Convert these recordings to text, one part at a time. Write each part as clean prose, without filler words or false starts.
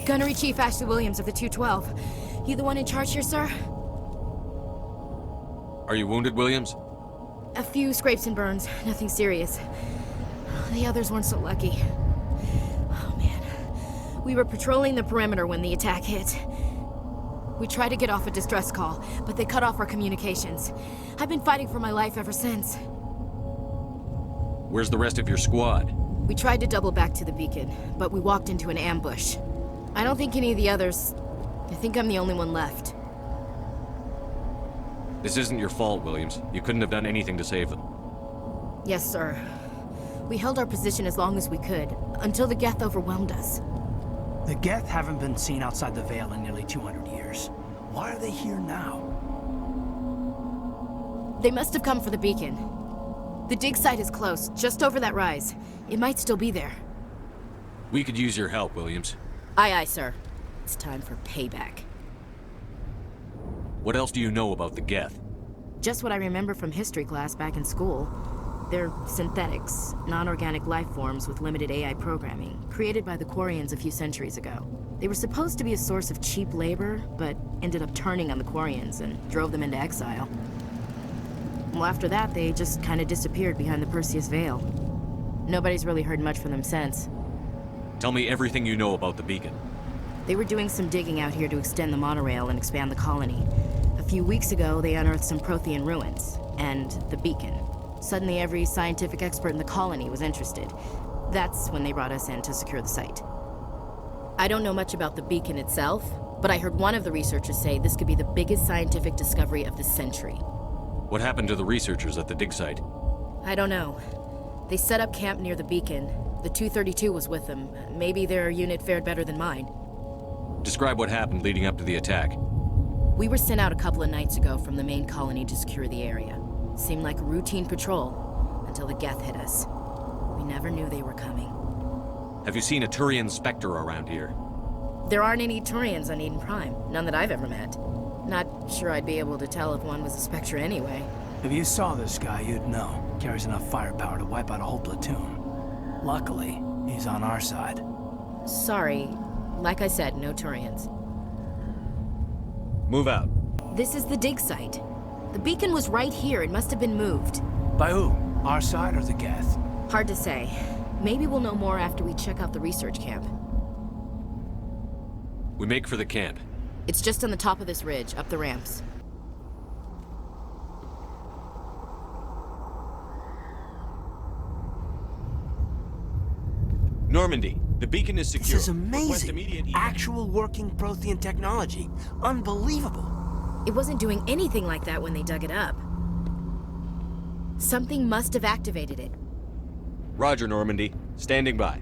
Gunnery Chief Ashley Williams of the 212. You the one in charge here, sir? Are you wounded, Williams? A few scrapes and burns, nothing serious. The others weren't so lucky. Oh man. We were patrolling the perimeter when the attack hit. We tried to get off a distress call, but they cut off our communications. I've been fighting for my life ever since. Where's the rest of your squad? We tried to double back to the beacon, but we walked into an ambush. I don't think any of the others... I think I'm the only one left. This isn't your fault, Williams. You couldn't have done anything to save them. Yes, sir. We held our position as long as we could, until the Geth overwhelmed us. The Geth haven't been seen outside the Veil in nearly 200 years. Why are they here now? They must have come for the beacon. The dig site is close, just over that rise. It might still be there. We could use your help, Williams. Aye, aye, sir. It's time for payback. What else do you know about the Geth? Just what I remember from history class back in school. They're synthetics, non-organic life forms with limited AI programming, created by the Quarians a few centuries ago. They were supposed to be a source of cheap labor, but ended up turning on the Quarians and drove them into exile. Well, after that, they just kind of disappeared behind the Perseus Veil. Nobody's really heard much from them since. Tell me everything you know about the beacon. They were doing some digging out here to extend the monorail and expand the colony. A few weeks ago, they unearthed some Prothean ruins, and the beacon. Suddenly, every scientific expert in the colony was interested. That's when they brought us in to secure the site. I don't know much about the beacon itself, but I heard one of the researchers say this could be the biggest scientific discovery of the century. What happened to the researchers at the dig site? I don't know. They set up camp near the beacon. The 232 was with them. Maybe their unit fared better than mine. Describe what happened leading up to the attack. We were sent out a couple of nights ago from the main colony to secure the area. Seemed like a routine patrol, until the Geth hit us. We never knew they were coming. Have you seen a Turian Spectre around here? There aren't any Turians on Eden Prime. None that I've ever met. Not sure I'd be able to tell if one was a Spectre anyway. If you saw this guy, you'd know. Carries enough firepower to wipe out a whole platoon. Luckily, he's on our side. Sorry. Like I said, no Turians. Move out. This is the dig site. The beacon was right here. It must have been moved. By who? Our side or the Geth? Hard to say. Maybe we'll know more after we check out the research camp. We make for the camp. It's just on the top of this ridge, up the ramps. Normandy, the beacon is secure. This is amazing. Actual working Prothean technology. Unbelievable. It wasn't doing anything like that when they dug it up. Something must have activated it. Roger, Normandy. Standing by.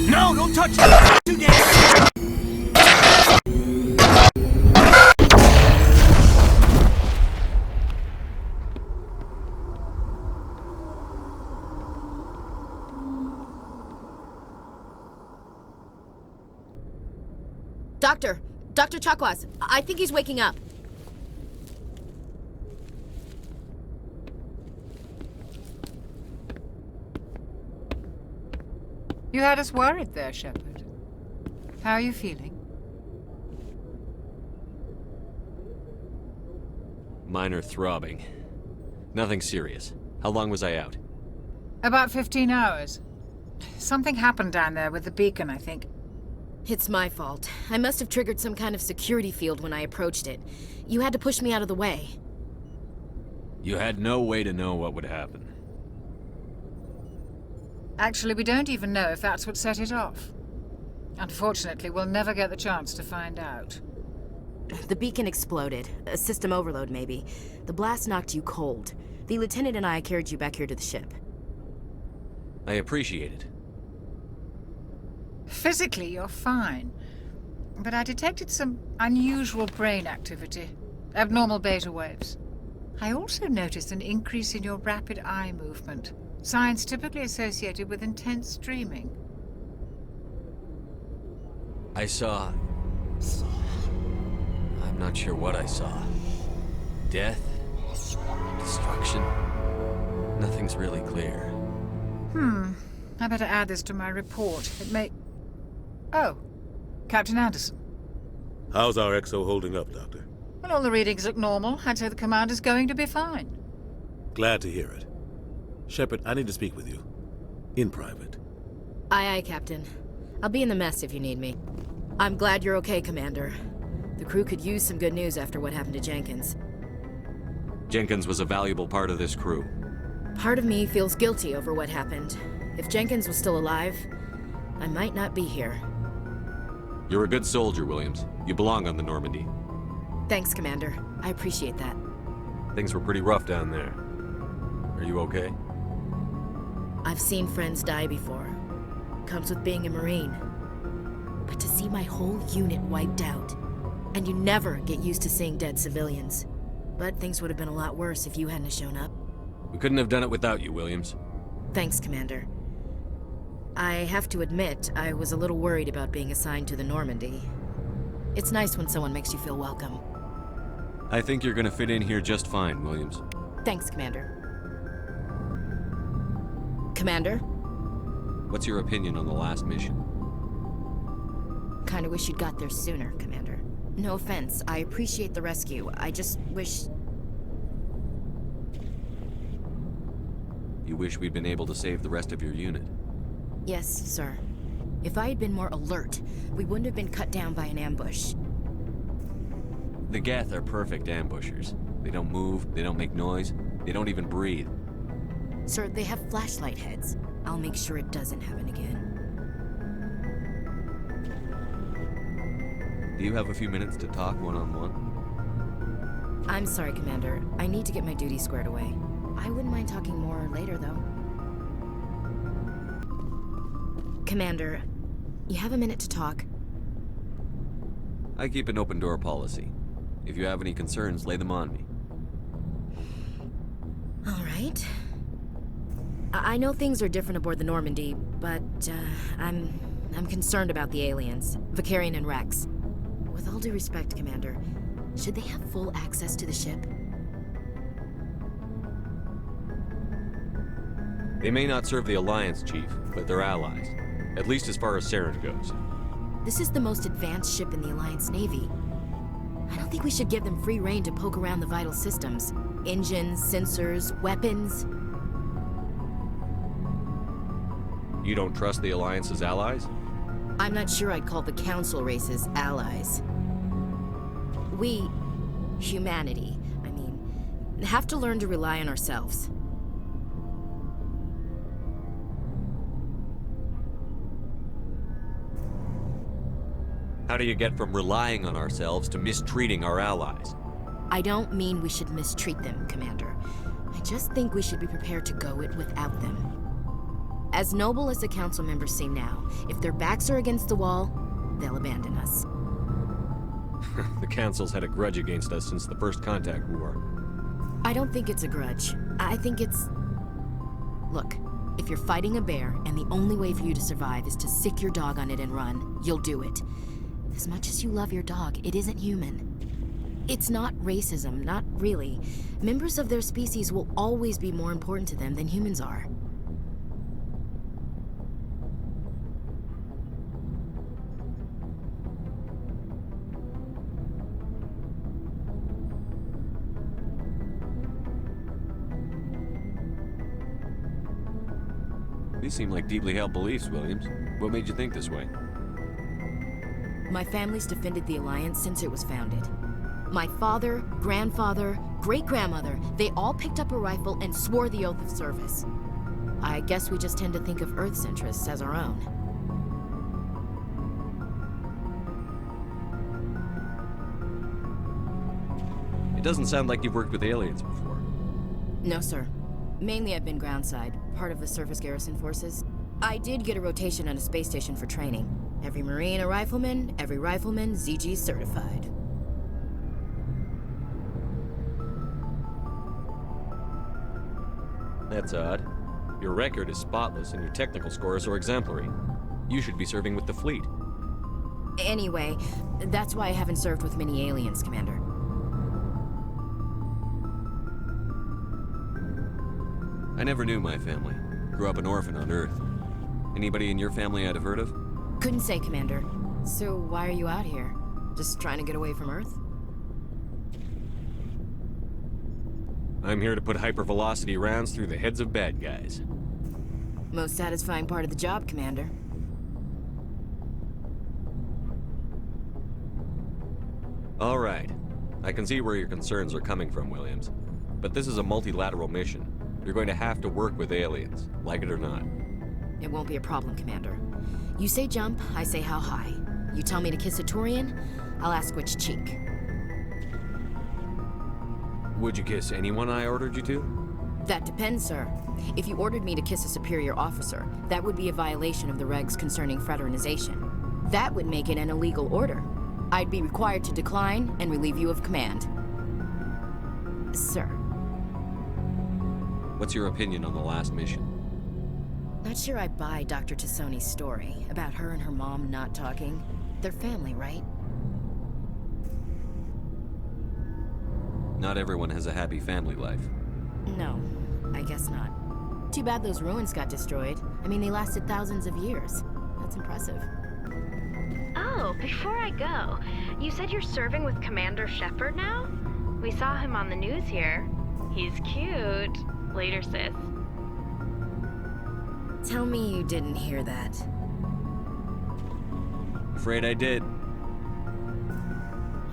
No, don't touch it! Too damn! Dr. Chakwas, I think he's waking up. You had us worried there, Shepard. How are you feeling? Minor throbbing. Nothing serious. How long was I out? About 15 hours. Something happened down there with the beacon, I think. It's my fault. I must have triggered some kind of security field when I approached it. You had to push me out of the way. You had no way to know what would happen. Actually, we don't even know if that's what set it off. Unfortunately, we'll never get the chance to find out. The beacon exploded. A system overload, maybe. The blast knocked you cold. The lieutenant and I carried you back here to the ship. I appreciate it. Physically, you're fine. But I detected some unusual brain activity. Abnormal beta waves. I also noticed an increase in your rapid eye movement, signs typically associated with intense dreaming. I saw... I'm not sure what I saw. Death? Destruction? Nothing's really clear. I better add this to my report. It may... Oh, Captain Anderson. How's our XO holding up, Doctor? Well, all the readings look normal. I'd say the commander's going to be fine. Glad to hear it. Shepard, I need to speak with you. In private. Aye, aye, Captain. I'll be in the mess if you need me. I'm glad you're okay, Commander. The crew could use some good news after what happened to Jenkins. Jenkins was a valuable part of this crew. Part of me feels guilty over what happened. If Jenkins was still alive, I might not be here. You're a good soldier, Williams. You belong on the Normandy. Thanks, Commander. I appreciate that. Things were pretty rough down there. Are you okay? I've seen friends die before. Comes with being a Marine. But to see my whole unit wiped out, and you never get used to seeing dead civilians. But things would have been a lot worse if you hadn't shown up. We couldn't have done it without you, Williams. Thanks, Commander. I have to admit, I was a little worried about being assigned to the Normandy. It's nice when someone makes you feel welcome. I think you're gonna fit in here just fine, Williams. Thanks, Commander. Commander? What's your opinion on the last mission? Kinda wish you'd got there sooner, Commander. No offense, I appreciate the rescue. I just wish... You wish we'd been able to save the rest of your unit. Yes, sir. If I had been more alert, we wouldn't have been cut down by an ambush. The Geth are perfect ambushers. They don't move, they don't make noise, they don't even breathe. Sir, they have flashlight heads. I'll make sure it doesn't happen again. Do you have a few minutes to talk one-on-one? I'm sorry, Commander. I need to get my duty squared away. I wouldn't mind talking more later, though. Commander, you have a minute to talk? I keep an open door policy. If you have any concerns, lay them on me. All right. I know things are different aboard the Normandy, but I'm concerned about the aliens, Vicarian and Rex. With all due respect, Commander, should they have full access to the ship? They may not serve the Alliance, Chief, but they're allies. At least as far as Saren goes. This is the most advanced ship in the Alliance Navy. I don't think we should give them free rein to poke around the vital systems. Engines, sensors, weapons. You don't trust the Alliance's allies? I'm not sure I'd call the Council races allies. We, humanity, have to learn to rely on ourselves. How do you get from relying on ourselves to mistreating our allies? I don't mean we should mistreat them, Commander. I just think we should be prepared to go it without them. As noble as the Council members seem now, if their backs are against the wall, they'll abandon us. The Council's had a grudge against us since the First Contact War. I don't think it's a grudge. I think it's... Look, if you're fighting a bear and the only way for you to survive is to sick your dog on it and run, you'll do it. As much as you love your dog, it isn't human. It's not racism, not really. Members of their species will always be more important to them than humans are. These seem like deeply held beliefs, Williams. What made you think this way? My family's defended the Alliance since it was founded. My father, grandfather, great-grandmother, they all picked up a rifle and swore the oath of service. I guess we just tend to think of Earth's interests as our own. It doesn't sound like you've worked with aliens before. No, sir. Mainly I've been groundside, part of the surface garrison forces. I did get a rotation on a space station for training. Every Marine a rifleman, every rifleman ZG certified. That's odd. Your record is spotless and your technical scores are exemplary. You should be serving with the fleet. Anyway, that's why I haven't served with many aliens, Commander. I never knew my family. Grew up an orphan on Earth. Anybody in your family I'd have heard of? Couldn't say, Commander. So why are you out here? Just trying to get away from Earth? I'm here to put hypervelocity rounds through the heads of bad guys. Most satisfying part of the job, Commander. All right. I can see where your concerns are coming from, Williams. But this is a multilateral mission. You're going to have to work with aliens, like it or not. It won't be a problem, Commander. You say jump, I say how high. You tell me to kiss a Turian, I'll ask which cheek. Would you kiss anyone I ordered you to? That depends, sir. If you ordered me to kiss a superior officer, that would be a violation of the regs concerning fraternization. That would make it an illegal order. I'd be required to decline and relieve you of command. Sir. What's your opinion on the last mission? Not sure I buy Dr. Tassoni's story about her and her mom not talking. They're family, right? Not everyone has a happy family life. No, I guess not. Too bad those ruins got destroyed. I mean, they lasted thousands of years. That's impressive. Oh, before I go, you said you're serving with Commander Shepard now? We saw him on the news here. He's cute. Later, sis. Tell me you didn't hear that. Afraid I did.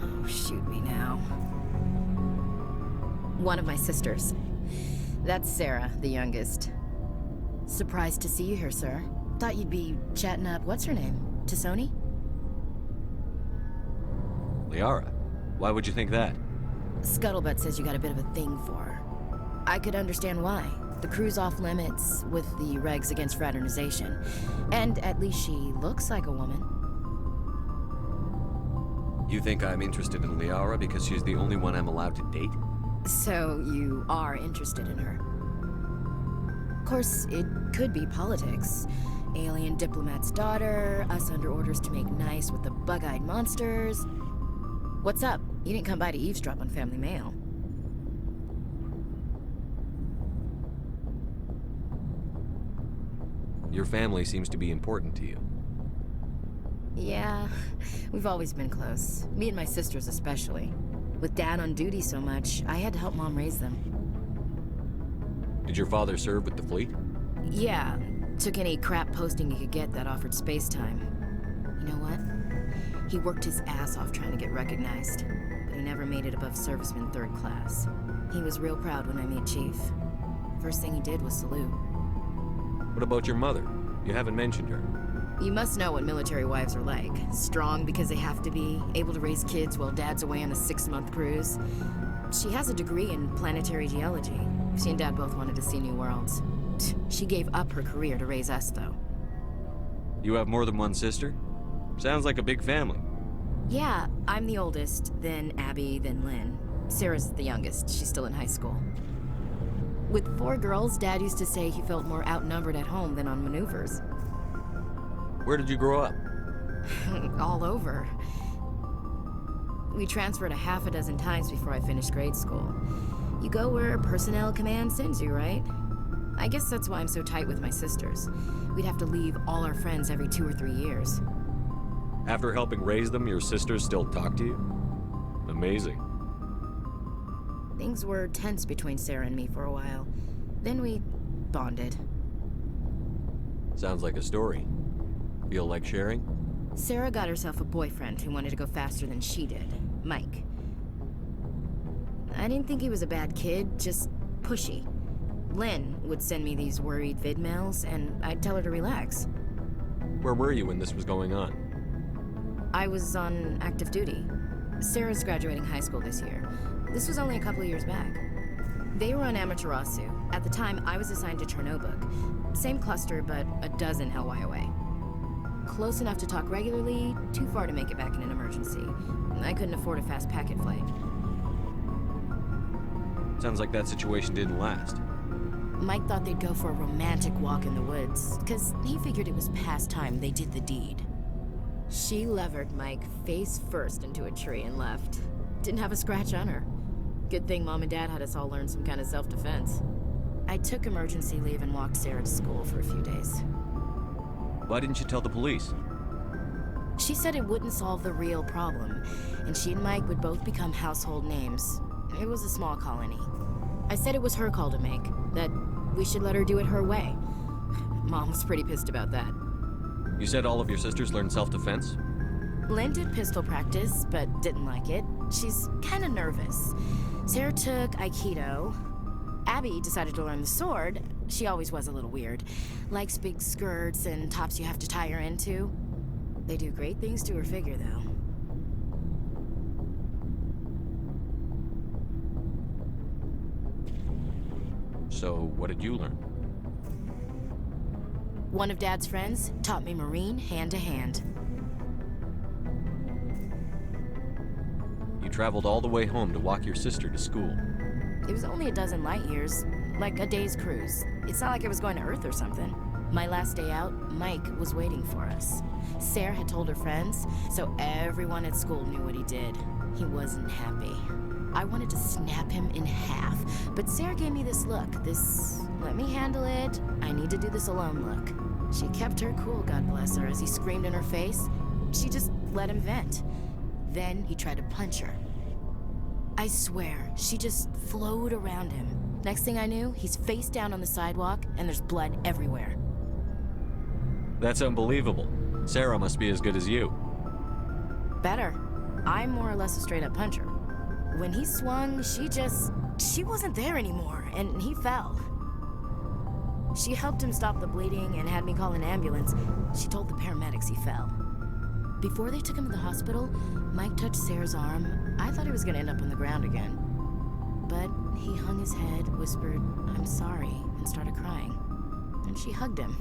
Oh, shoot me now. One of my sisters. That's Sarah, the youngest. Surprised to see you here, sir. Thought you'd be chatting up, what's her name? Tassoni? Liara, why would you think that? Scuttlebutt says you got a bit of a thing for her. I could understand why. The crew's off limits with the regs against fraternization. And at least she looks like a woman. You think I'm interested in Liara because she's the only one I'm allowed to date? So you are interested in her. Of course, it could be politics. Alien diplomat's daughter, us under orders to make nice with the bug-eyed monsters. What's up? You didn't come by to eavesdrop on family mail. Your family seems to be important to you. Yeah, we've always been close. Me and my sisters especially. With Dad on duty so much, I had to help Mom raise them. Did your father serve with the fleet? Yeah, took any crap posting he could get that offered space time. You know what? He worked his ass off trying to get recognized, but he never made it above serviceman 3rd class. He was real proud when I made chief. First thing he did was salute. What about your mother? You haven't mentioned her. You must know what military wives are like. Strong because they have to be, able to raise kids while Dad's away on a 6-month cruise. She has a degree in planetary geology. She and Dad both wanted to see new worlds. She gave up her career to raise us, though. You have more than one sister? Sounds like a big family. Yeah, I'm the oldest, then Abby, then Lynn. Sarah's the youngest. She's still in high school. With 4 girls, Dad used to say he felt more outnumbered at home than on maneuvers. Where did you grow up? All over. We transferred a half a dozen times before I finished grade school. You go where personnel command sends you, right? I guess that's why I'm so tight with my sisters. We'd have to leave all our friends every 2 or 3 years. After helping raise them, your sisters still talk to you? Amazing. Things were tense between Sarah and me for a while. Then we bonded. Sounds like a story. Feel like sharing? Sarah got herself a boyfriend who wanted to go faster than she did, Mike. I didn't think he was a bad kid, just pushy. Lynn would send me these worried vid mails, and I'd tell her to relax. Where were you when this was going on? I was on active duty. Sarah's graduating high school this year. This was only a couple of years back. They were on Amaterasu. At the time, I was assigned to Chernobog. Same cluster, but a dozen LY away. Close enough to talk regularly, too far to make it back in an emergency. I couldn't afford a fast packet flight. Sounds like that situation didn't last. Mike thought they'd go for a romantic walk in the woods, because he figured it was past time they did the deed. She levered Mike face first into a tree and left. Didn't have a scratch on her. Good thing Mom and Dad had us all learn some kind of self-defense. I took emergency leave and walked Sarah to school for a few days. Why didn't you tell the police? She said it wouldn't solve the real problem, and she and Mike would both become household names. It was a small colony. I said it was her call to make, that we should let her do it her way. Mom was pretty pissed about that. You said all of your sisters learned self-defense? Lynn did pistol practice, but didn't like it. She's kinda nervous. Sarah took Aikido. Abby decided to learn the sword. She always was a little weird. Likes big skirts and tops you have to tie her into. They do great things to her figure, though. So, what did you learn? One of Dad's friends taught me Marine hand to hand. You traveled all the way home to walk your sister to school. It was only a dozen light years, like a day's cruise. It's not like I was going to Earth or something. My last day out, Mike was waiting for us. Sarah had told her friends, so everyone at school knew what he did. He wasn't happy. I wanted to snap him in half, but Sarah gave me this look, this let me handle it, I need to do this alone look. She kept her cool, God bless her, as he screamed in her face. She just let him vent. Then he tried to punch her. I swear, she just flowed around him. Next thing I knew, he's face down on the sidewalk, and there's blood everywhere. That's unbelievable. Sarah must be as good as you. Better. I'm more or less a straight-up puncher. When he swung, she wasn't there anymore, and he fell. She helped him stop the bleeding and had me call an ambulance. She told the paramedics he fell. Before they took him to the hospital, Mike touched Sarah's arm. I thought he was gonna end up on the ground again. But he hung his head, whispered, "I'm sorry," and started crying. And she hugged him.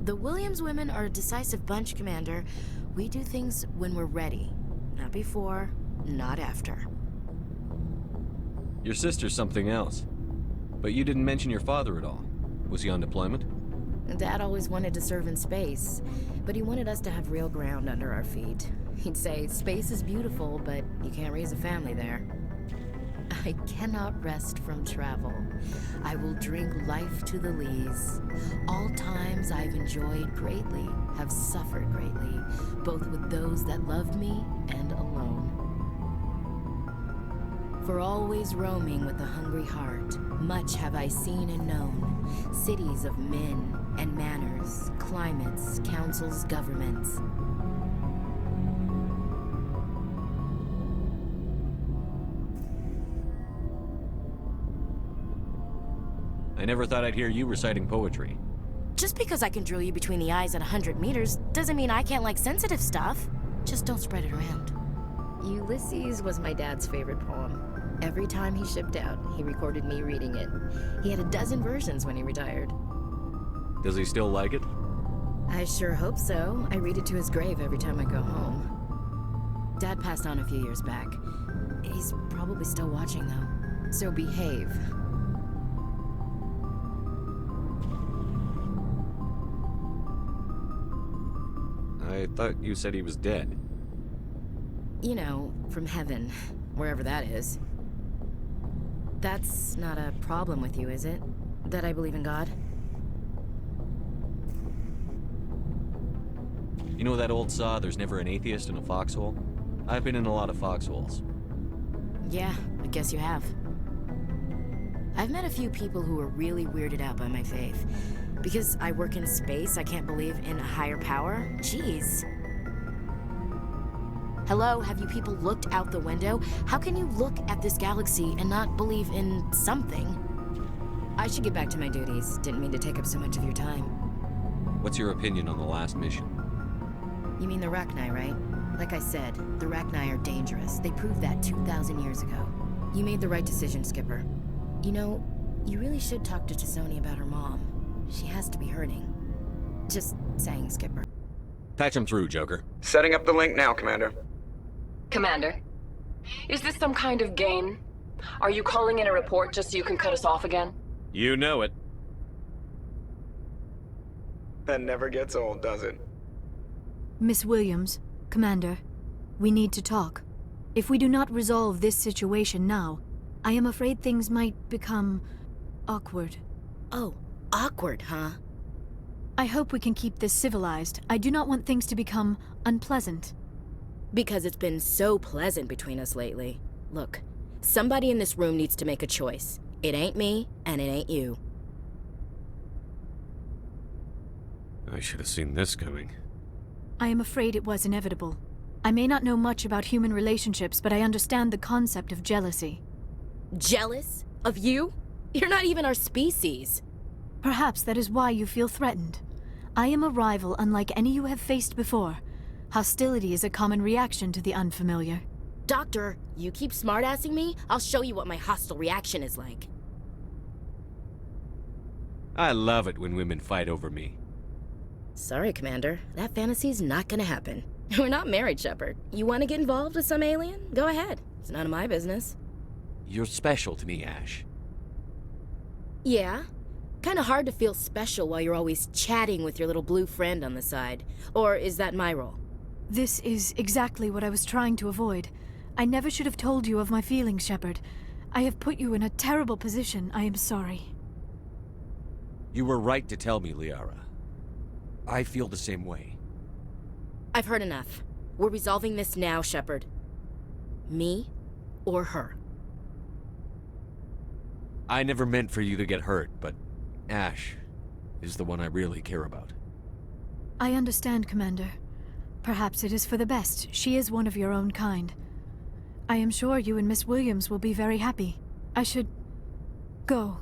The Williams women are a decisive bunch, Commander. We do things when we're ready. Not before, not after. Your sister's something else. But you didn't mention your father at all. Was he on deployment? Dad always wanted to serve in space, but he wanted us to have real ground under our feet. He'd say, space is beautiful, but you can't raise a family there. I cannot rest from travel. I will drink life to the lees. All times I've enjoyed greatly, have suffered greatly, both with those that loved me and alone. For always roaming with a hungry heart, much have I seen and known, cities of men and manners, climates, councils, governments. I never thought I'd hear you reciting poetry. Just because I can drill you between the eyes at 100 meters doesn't mean I can't like sensitive stuff. Just don't spread it around. Ulysses was my dad's favorite poem. Every time he shipped out, he recorded me reading it. He had a dozen versions when he retired. Does he still like it? I sure hope so. I read it to his grave every time I go home. Dad passed on a few years back. He's probably still watching, though. So behave. I thought you said he was dead. You know, from heaven, wherever that is. That's not a problem with you, is it? That I believe in God? You know that old saw, there's never an atheist in a foxhole? I've been in a lot of foxholes. Yeah, I guess you have. I've met a few people who are really weirded out by my faith. Because I work in space, I can't believe in a higher power? Jeez. Hello, have you people looked out the window? How can you look at this galaxy and not believe in something? I should get back to my duties. Didn't mean to take up so much of your time. What's your opinion on the last mission? You mean the Rachni, right? Like I said, the Rachni are dangerous. They proved that 2,000 years ago. You made the right decision, Skipper. You know, you really should talk to T'Soni about her mom. She has to be hurting. Just saying, Skipper. Patch him through, Joker. Setting up the link now, Commander. Commander, is this some kind of game? Are you calling in a report just so you can cut us off again? You know it. That never gets old, does it? Miss Williams, Commander, we need to talk. If we do not resolve this situation now, I am afraid things might become awkward. Oh, awkward, huh? I hope we can keep this civilized. I do not want things to become unpleasant. Because it's been so pleasant between us lately. Look, somebody in this room needs to make a choice. It ain't me, and it ain't you. I should have seen this coming. I am afraid it was inevitable. I may not know much about human relationships, but I understand the concept of jealousy. Jealous? Of you? You're not even our species. Perhaps that is why you feel threatened. I am a rival unlike any you have faced before. Hostility is a common reaction to the unfamiliar. Doctor, you keep smartassing me, I'll show you what my hostile reaction is like. I love it when women fight over me. Sorry, Commander. That fantasy's not gonna happen. We're not married, Shepard. You want to get involved with some alien? Go ahead. It's none of my business. You're special to me, Ash. Yeah? Kinda hard to feel special while you're always chatting with your little blue friend on the side. Or is that my role? This is exactly what I was trying to avoid. I never should have told you of my feelings, Shepard. I have put you in a terrible position. I am sorry. You were right to tell me, Liara. I feel the same way. I've heard enough. We're resolving this now, Shepard. Me or her. I never meant for you to get hurt, but Ash is the one I really care about. I understand, Commander. Perhaps it is for the best. She is one of your own kind. I am sure you and Miss Williams will be very happy. I should go.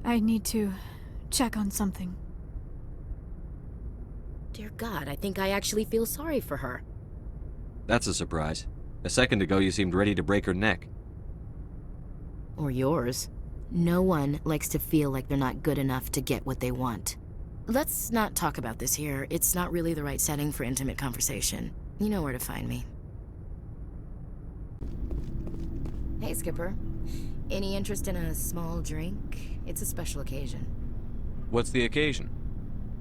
I need to check on something. Dear God, I think I actually feel sorry for her. That's a surprise. A second ago you seemed ready to break her neck. Or yours. No one likes to feel like they're not good enough to get what they want. Let's not talk about this here. It's not really the right setting for intimate conversation. You know where to find me. Hey, Skipper. Any interest in a small drink? It's a special occasion. What's the occasion?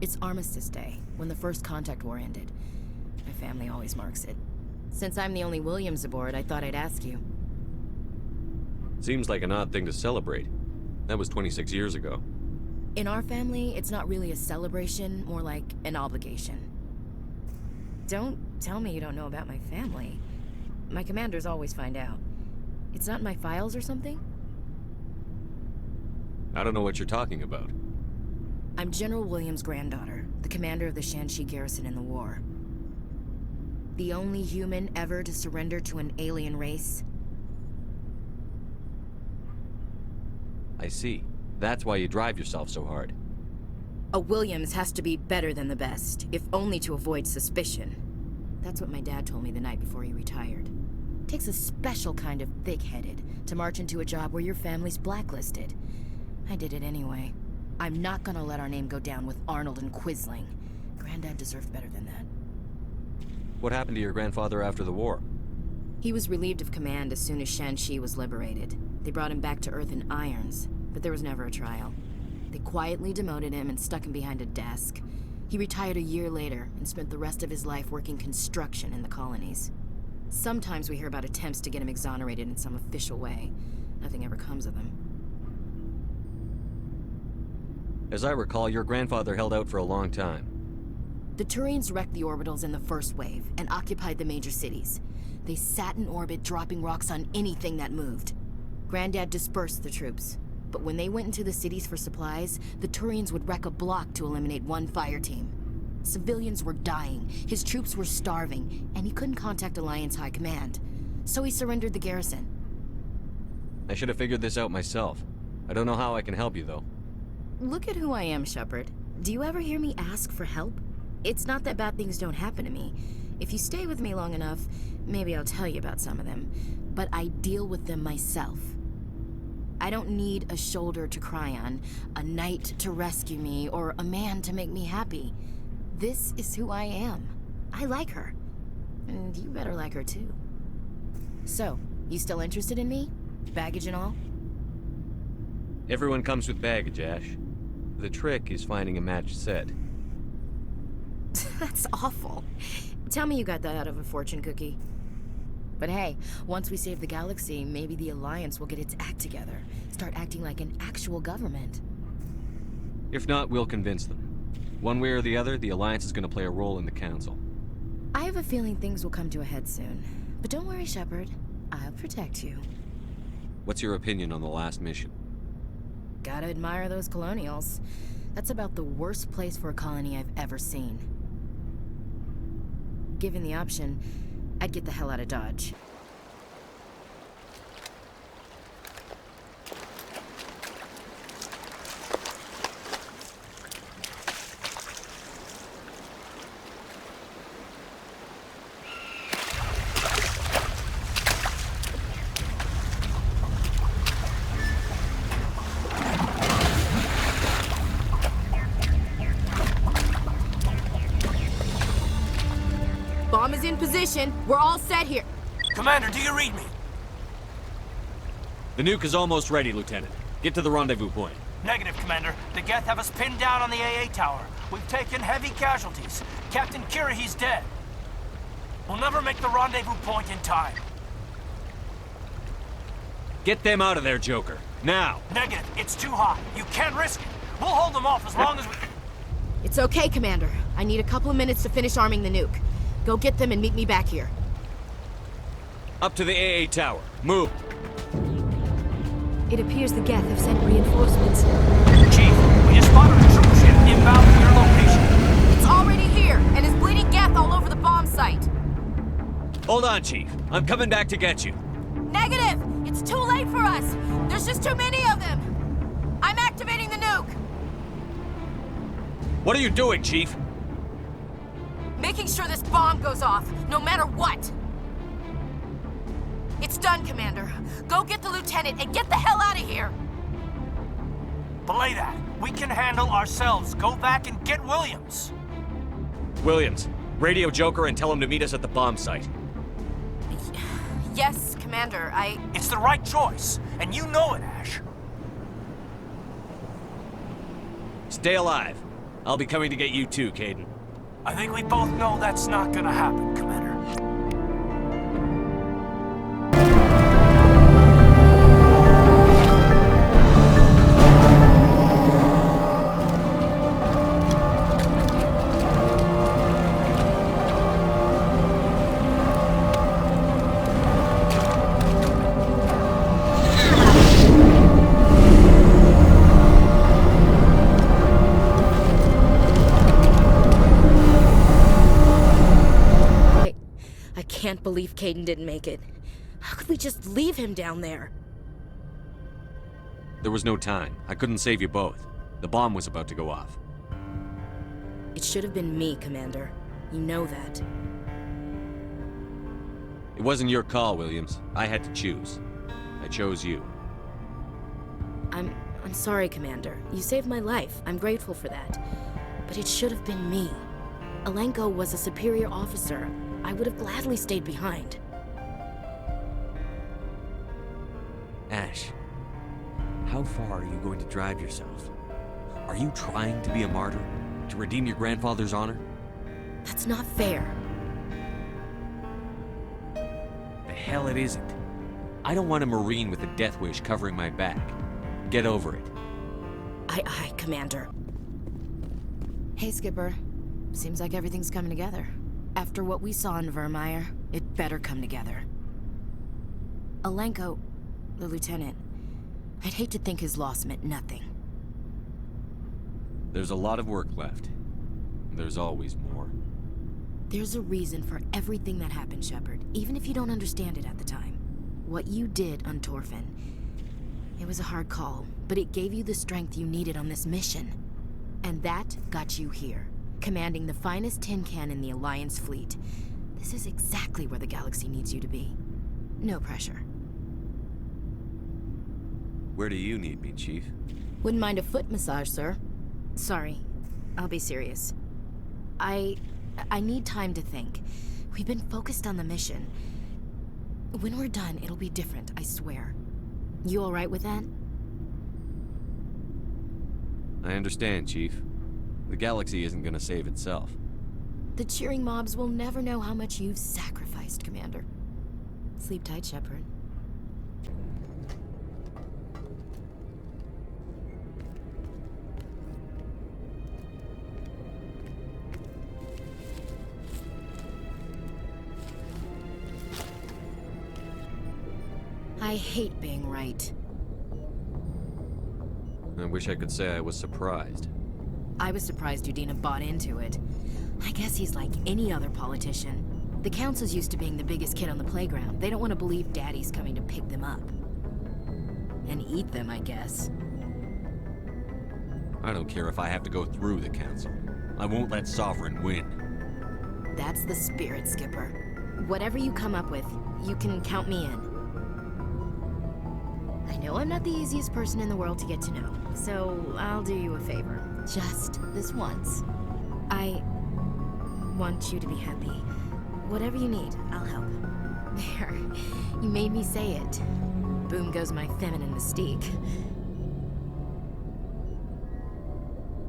It's Armistice Day, when the First Contact War ended. My family always marks it. Since I'm the only Williams aboard, I thought I'd ask you. Seems like an odd thing to celebrate. That was 26 years ago. In our family, it's not really a celebration, more like an obligation. Don't tell me you don't know about my family. My commanders always find out. It's not in my files or something? I don't know what you're talking about. I'm General Williams' granddaughter, the commander of the Shanshi garrison in the war. The only human ever to surrender to an alien race. I see. That's why you drive yourself so hard. A Williams has to be better than the best, if only to avoid suspicion. That's what my dad told me the night before he retired. Takes a special kind of thick-headed to march into a job where your family's blacklisted. I did it anyway. I'm not gonna let our name go down with Arnold and Quisling. Granddad deserved better than that. What happened to your grandfather after the war? He was relieved of command as soon as Shanshi was liberated. They brought him back to Earth in irons, but there was never a trial. They quietly demoted him and stuck him behind a desk. He retired a year later and spent the rest of his life working construction in the colonies. Sometimes we hear about attempts to get him exonerated in some official way. Nothing ever comes of them. As I recall, your grandfather held out for a long time. The Turians wrecked the orbitals in the first wave and occupied the major cities. They sat in orbit, dropping rocks on anything that moved. Granddad dispersed the troops, but when they went into the cities for supplies, the Turians would wreck a block to eliminate one fire team. Civilians were dying, his troops were starving, and he couldn't contact Alliance High Command. So he surrendered the garrison. I should have figured this out myself. I don't know how I can help you, though. Look at who I am, Shepard. Do you ever hear me ask for help? It's not that bad things don't happen to me. If you stay with me long enough, maybe I'll tell you about some of them. But I deal with them myself. I don't need a shoulder to cry on, a knight to rescue me, or a man to make me happy. This is who I am. I like her. And you better like her too. So, you still interested in me? Baggage and all? Everyone comes with baggage, Ash. The trick is finding a matched set. That's awful. Tell me you got that out of a fortune cookie. But hey, once we save the galaxy, maybe the Alliance will get its act together. Start acting like an actual government. If not, we'll convince them. One way or the other, the Alliance is going to play a role in the Council. I have a feeling things will come to a head soon. But don't worry, Shepard. I'll protect you. What's your opinion on the last mission? Gotta admire those colonials. That's about the worst place for a colony I've ever seen. Given the option, I'd get the hell out of Dodge. Bomb is in position. We're all set here. Commander, do you read me? The nuke is almost ready, Lieutenant. Get to the rendezvous point. Negative, Commander. The Geth have us pinned down on the AA tower. We've taken heavy casualties. Captain Kirahi's dead. We'll never make the rendezvous point in time. Get them out of there, Joker. Now! Negative. It's too hot. You can't risk it. We'll hold them off as long as we... It's okay, Commander. I need a couple of minutes to finish arming the nuke. Go get them and meet me back here. Up to the AA tower. Move! It appears the Geth have sent reinforcements. Chief, we just spotted a troop ship inbound to your location. It's already here, and is bleeding Geth all over the bomb site. Hold on, Chief. I'm coming back to get you. Negative! It's too late for us! There's just too many of them! I'm activating the nuke! What are you doing, Chief? Making sure this bomb goes off, no matter what! It's done, Commander. Go get the Lieutenant and get the hell out of here! Belay that. We can handle ourselves. Go back and get Williams. Williams, radio Joker and tell him to meet us at the bomb site. Yes, Commander, It's the right choice, and you know it, Ash. Stay alive. I'll be coming to get you too, Caden. I think we both know that's not gonna happen, Commander. I can't believe Caden didn't make it. How could we just leave him down there? There was no time. I couldn't save you both. The bomb was about to go off. It should have been me, Commander. You know that. It wasn't your call, Williams. I had to choose. I chose you. I'm sorry, Commander. You saved my life. I'm grateful for that. But it should have been me. Alenko was a superior officer. I would have gladly stayed behind. Ash, how far are you going to drive yourself? Are you trying to be a martyr? To redeem your grandfather's honor? That's not fair. The hell it isn't. I don't want a Marine with a death wish covering my back. Get over it. Aye, Commander. Hey, Skipper. Seems like everything's coming together. After what we saw in Virmire, it better come together. Alenko, the lieutenant, I'd hate to think his loss meant nothing. There's a lot of work left. There's always more. There's a reason for everything that happened, Shepard, even if you don't understand it at the time. What you did on Torfin, it was a hard call, but it gave you the strength you needed on this mission. And that got you here, commanding the finest tin can in the Alliance fleet. This is exactly where the galaxy needs you to be. No pressure. Where do you need me, Chief? Wouldn't mind a foot massage, sir. Sorry, I'll be serious. I need time to think. We've been focused on the mission. When we're done, it'll be different, I swear. You all right with that? I understand, Chief. The galaxy isn't gonna save itself. The cheering mobs will never know how much you've sacrificed, Commander. Sleep tight, Shepard. I hate being right. I wish I could say I was surprised. I was surprised Udina bought into it. I guess he's like any other politician. The Council's used to being the biggest kid on the playground. They don't want to believe Daddy's coming to pick them up. And eat them, I guess. I don't care if I have to go through the Council. I won't let Sovereign win. That's the spirit, Skipper. Whatever you come up with, you can count me in. I know I'm not the easiest person in the world to get to know, so I'll do you a favor. Just this once. I want you to be happy. Whatever you need, I'll help. There, you made me say it. Boom goes my feminine mystique.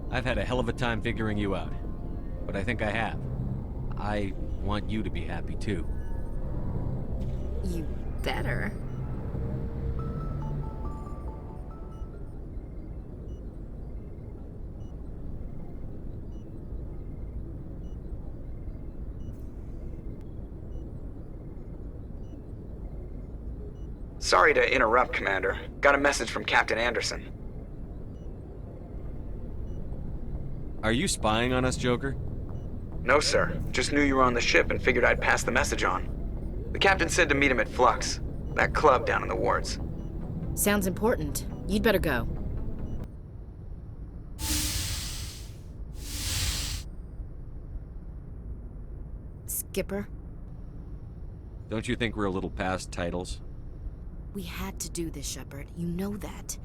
I've had a hell of a time figuring you out, but I think I have. I want you to be happy too. You better. Sorry to interrupt, Commander. Got a message from Captain Anderson. Are you spying on us, Joker? No, sir. Just knew you were on the ship and figured I'd pass the message on. The captain said to meet him at Flux, that club down in the wards. Sounds important. You'd better go. Skipper? Don't you think we're a little past titles? We had to do this, Shepard. You know that.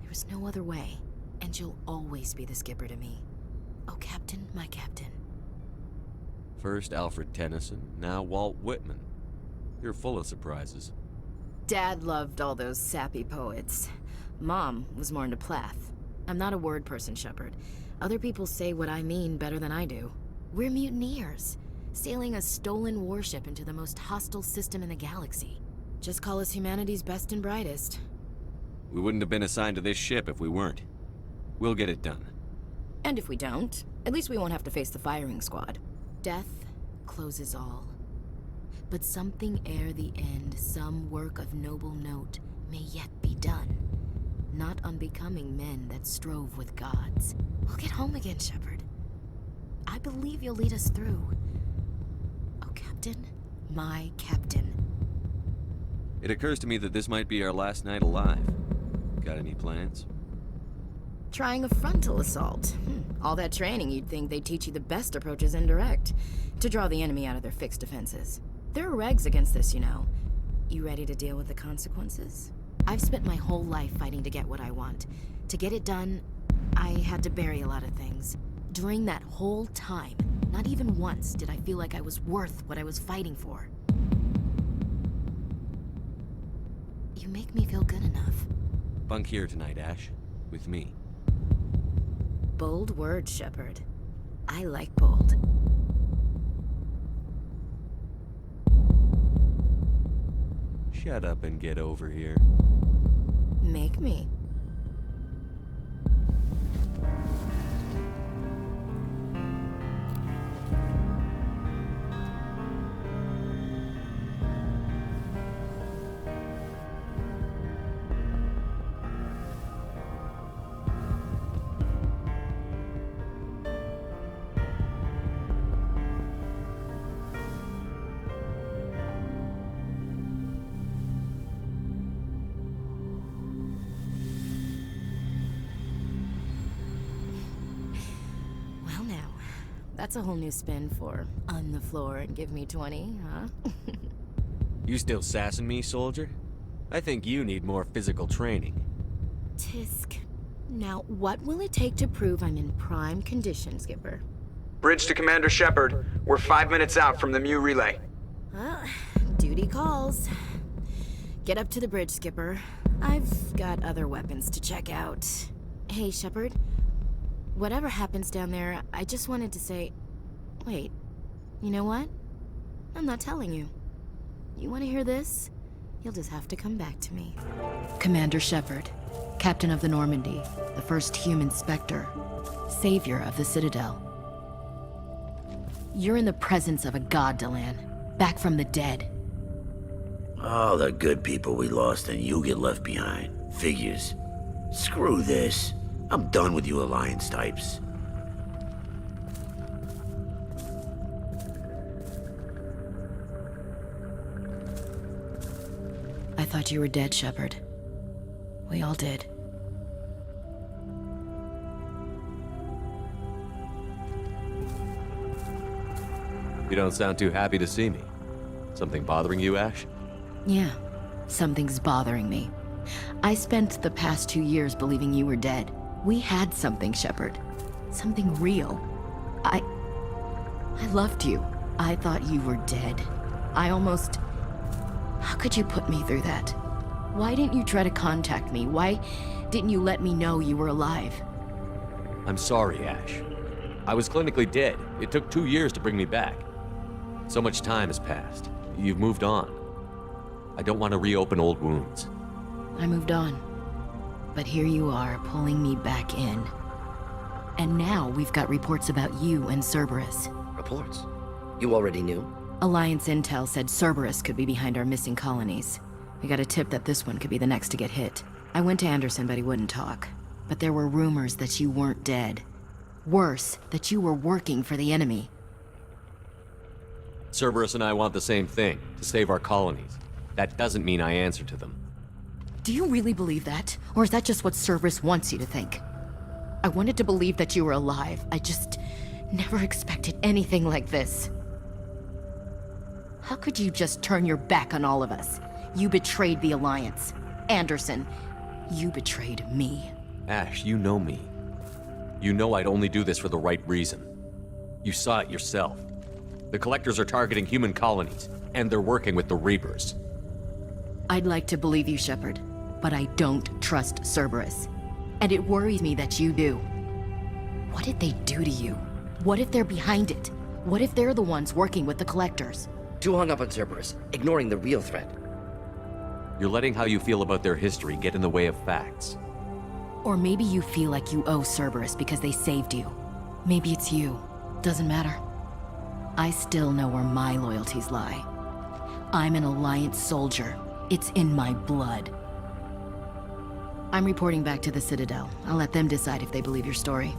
There was no other way. And you'll always be the Skipper to me. Oh, Captain, my Captain. First Alfred Tennyson, now Walt Whitman. You're full of surprises. Dad loved all those sappy poets. Mom was more into Plath. I'm not a word person, Shepard. Other people say what I mean better than I do. We're mutineers, sailing a stolen warship into the most hostile system in the galaxy. Just call us humanity's best and brightest. We wouldn't have been assigned to this ship if we weren't. We'll get it done. And if we don't, at least we won't have to face the firing squad. Death closes all. But something ere the end, some work of noble note, may yet be done. Not unbecoming men that strove with gods. We'll get home again, Shepard. I believe you'll lead us through. Oh, Captain, my Captain. It occurs to me that this might be our last night alive. Got any plans? Trying a frontal assault. All that training, you'd think they'd teach you the best approach is indirect. To draw the enemy out of their fixed defenses. There are regs against this, you know. You ready to deal with the consequences? I've spent my whole life fighting to get what I want. To get it done, I had to bury a lot of things. During that whole time, not even once did I feel like I was worth what I was fighting for. You make me feel good enough. Bunk here tonight, Ash. With me. Bold words, Shepard. I like bold. Shut up and get over here. Make me. That's a whole new spin for on the floor and give me 20, huh? You still sassing me, soldier? I think you need more physical training. Tisk. Now, what will it take to prove I'm in prime condition, Skipper? Bridge to Commander Shepard. We're 5 minutes out from the Mu relay. Well, duty calls. Get up to the bridge, Skipper. I've got other weapons to check out. Hey, Shepard. Whatever happens down there, I just wanted to say... Wait, You know what? I'm not telling you. You want to hear this? You'll just have to come back to me. Commander Shepard, captain of the Normandy, the first human Spectre, savior of the Citadel. You're in the presence of a god, Delan, back from the dead. All the good people we lost and you get left behind. Figures. Screw this. I'm done with you Alliance types. I thought you were dead, Shepard. We all did. You don't sound too happy to see me. Something bothering you, Ash? Yeah, something's bothering me. I spent the past 2 years believing you were dead. We had something, Shepard. Something real. I loved you. I thought you were dead. How could you put me through that? Why didn't you try to contact me? Why didn't you let me know you were alive? I'm sorry, Ash. I was clinically dead. It took 2 years to bring me back. So much time has passed. You've moved on. I don't want to reopen old wounds. I moved on. But here you are, pulling me back in. And now we've got reports about you and Cerberus. Reports? You already knew? Alliance intel said Cerberus could be behind our missing colonies. We got a tip that this one could be the next to get hit. I went to Anderson, but he wouldn't talk. But there were rumors that you weren't dead. Worse, that you were working for the enemy. Cerberus and I want the same thing, to save our colonies. That doesn't mean I answer to them. Do you really believe that? Or is that just what Cerberus wants you to think? I wanted to believe that you were alive. I just never expected anything like this. How could you just turn your back on all of us? You betrayed the Alliance. Anderson, you betrayed me. Ash, you know me. You know I'd only do this for the right reason. You saw it yourself. The Collectors are targeting human colonies, and they're working with the Reapers. I'd like to believe you, Shepard, but I don't trust Cerberus. And it worries me that you do. What did they do to you? What if they're behind it? What if they're the ones working with the Collectors? Too hung up on Cerberus, ignoring the real threat. You're letting how you feel about their history get in the way of facts. Or maybe you feel like you owe Cerberus because they saved you. Maybe it's you. Doesn't matter. I still know where my loyalties lie. I'm an Alliance soldier. It's in my blood. I'm reporting back to the Citadel. I'll let them decide if they believe your story.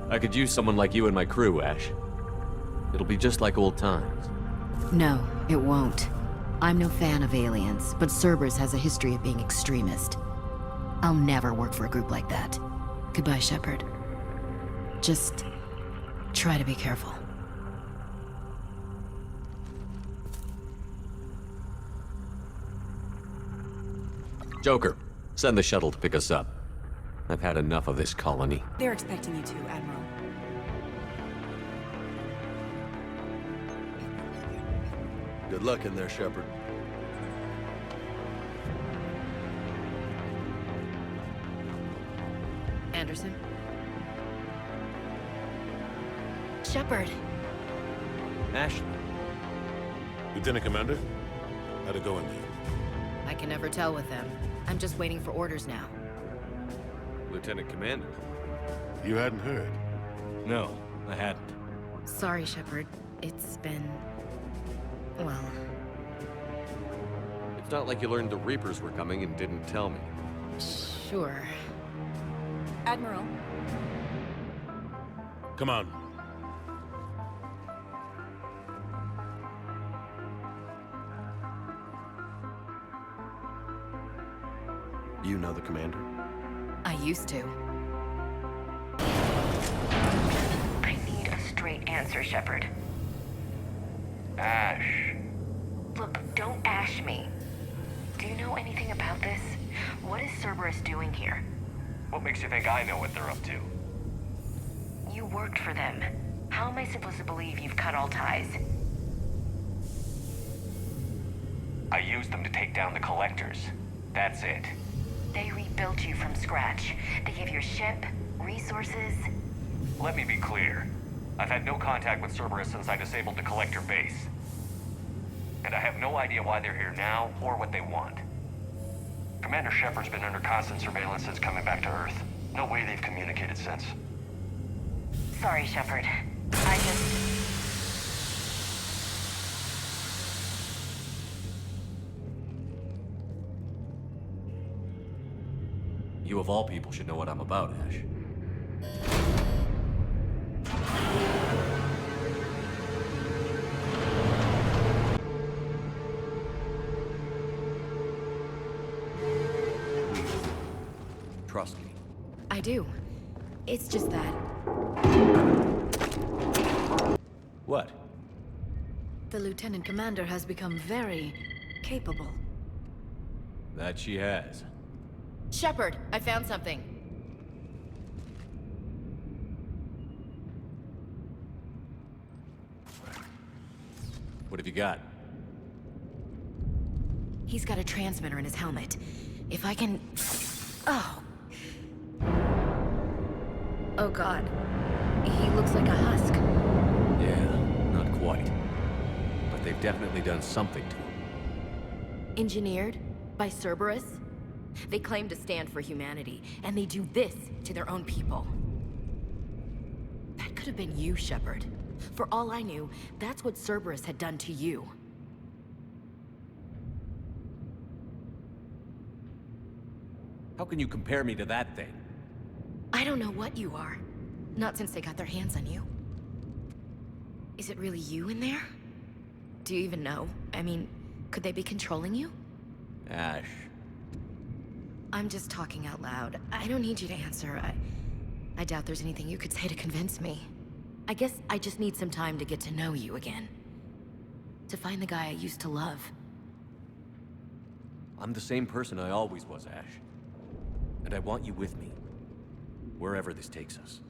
I could use someone like you in my crew, Ash. It'll be just like old times. No, it won't. I'm no fan of aliens, but Cerberus has a history of being extremist. I'll never work for a group like that. Goodbye, Shepard. Just try to be careful. Joker, send the shuttle to pick us up. I've had enough of this colony. They're expecting you to, Admiral. Good luck in there, Shepard. Anderson? Shepard. Ashley. Lieutenant Commander? How'd it go in there? I can never tell with them. I'm just waiting for orders now. Lieutenant Commander. You hadn't heard? No, I hadn't. Sorry, Shepard. It's been... well... It's not like you learned the Reapers were coming and didn't tell me. Sure. Admiral. Come on. You know the commander? I used to. I need a straight answer, Shepard. Ash. Look, don't ash me. Do you know anything about this? What is Cerberus doing here? What makes you think I know what they're up to? You worked for them. How am I supposed to believe you've cut all ties? I used them to take down the Collectors. That's it. They rebuilt you from scratch. They gave you a ship, resources. Let me be clear. I've had no contact with Cerberus since I disabled the collector base. And I have no idea why they're here now, or what they want. Commander Shepard's been under constant surveillance since coming back to Earth. No way they've communicated since. Sorry, Shepard. I just... You of all people should know what I'm about, Ash. Trust me. I do. It's just that What? The Lieutenant Commander has become very capable. That she has. Shepard, I found something. What have you got? He's got a transmitter in his helmet. If I can... Oh. Oh God. He looks like a husk. Yeah, not quite. But they've definitely done something to him. Engineered by Cerberus? They claim to stand for humanity, and they do this to their own people. That could have been you, Shepard. For all I knew, that's what Cerberus had done to you. How can you compare me to that thing? I don't know what you are. Not since they got their hands on you. Is it really you in there? Do you even know? I mean, could they be controlling you? Ash. I'm just talking out loud. I don't need you to answer. I doubt there's anything you could say to convince me. I guess I just need some time to get to know you again. To find the guy I used to love. I'm the same person I always was, Ash. And I want you with me. Wherever this takes us.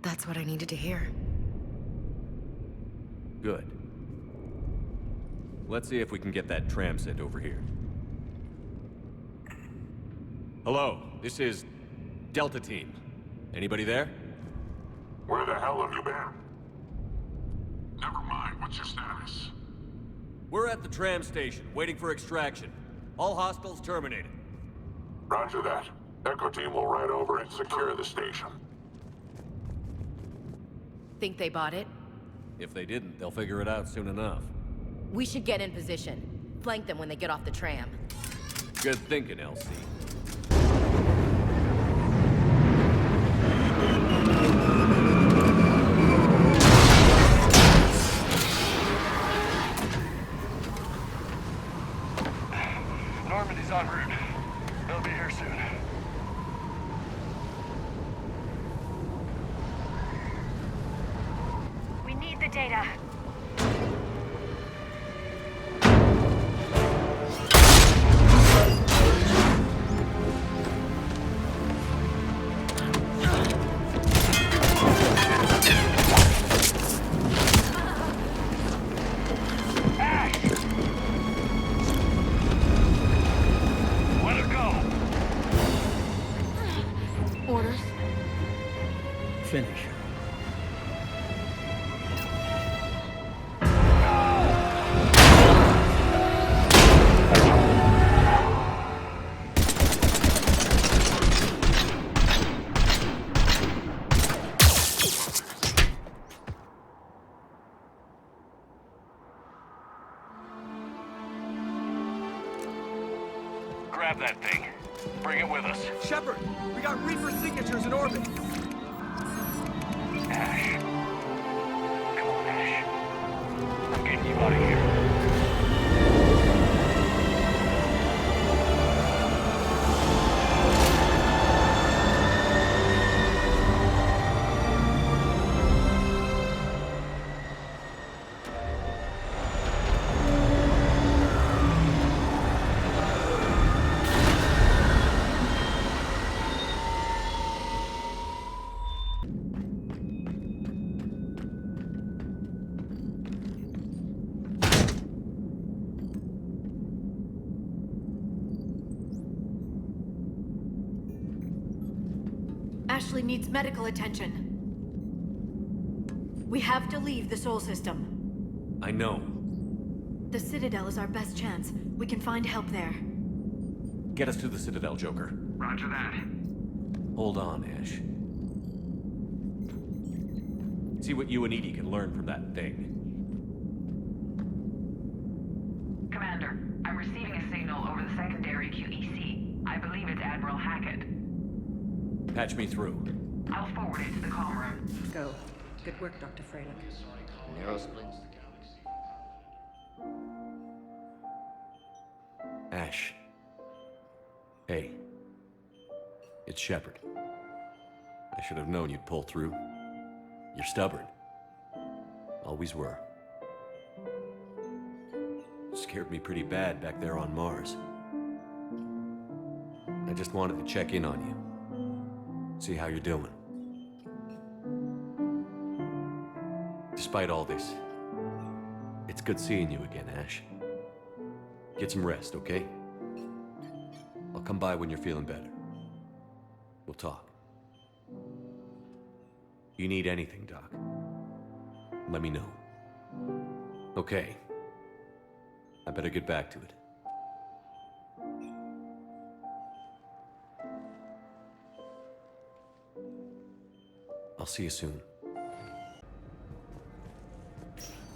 That's what I needed to hear. Good. Let's see if we can get that tram sent over here. Hello, this is Delta Team. Anybody there? Where the hell have you been? Never mind, what's your status? We're at the tram station, waiting for extraction. All hostiles terminated. Roger that. Echo Team will ride over and secure the station. Think they bought it? If they didn't, they'll figure it out soon enough. We should get in position. Flank them when they get off the tram. Good thinking, LC. Normandy's en route. They'll be here soon. We need the data. Finish. Grab that thing. Bring it with us. Shepard, we got Reaper signatures in orbit. Ash. Come on, Ash. I'm getting you out of here. Ashley needs medical attention. We have to leave the Sol system. I know. The Citadel is our best chance. We can find help there. Get us to the Citadel, Joker. Roger that. Hold on, Ash. See what you and Edie can learn from that thing. Commander, I'm receiving a signal over the secondary QEC. I believe it's Admiral Hackett. Patch me through. I'll forward it to the comm room. Go. Good work, Dr. Freilich. Narrow splits. Ash. Hey. It's Shepard. I should have known you'd pull through. You're stubborn. Always were. Scared me pretty bad back there on Mars. I just wanted to check in on you. See how you're doing. Despite all this, it's good seeing you again, Ash. Get some rest, okay? I'll come by when you're feeling better. We'll talk. You need anything, Doc, let me know. Okay. I better get back to it. I'll see you soon.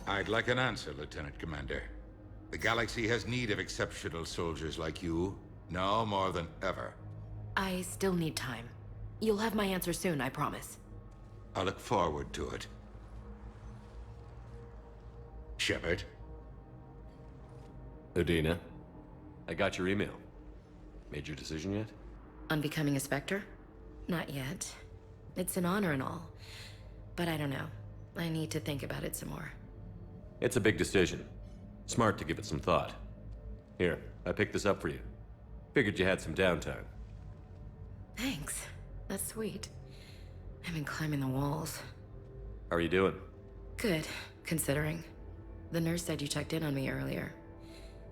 I'd like an answer, Lieutenant Commander. The galaxy has need of exceptional soldiers like you, now more than ever. I still need time. You'll have my answer soon, I promise. I look forward to it. Shepard? Udina, I got your email. Made your decision yet? On becoming a Spectre? Not yet. It's an honor and all. But I don't know. I need to think about it some more. It's a big decision. Smart to give it some thought. Here, I picked this up for you. Figured you had some downtime. Thanks. That's sweet. I've been climbing the walls. How are you doing? Good, considering. The nurse said you checked in on me earlier.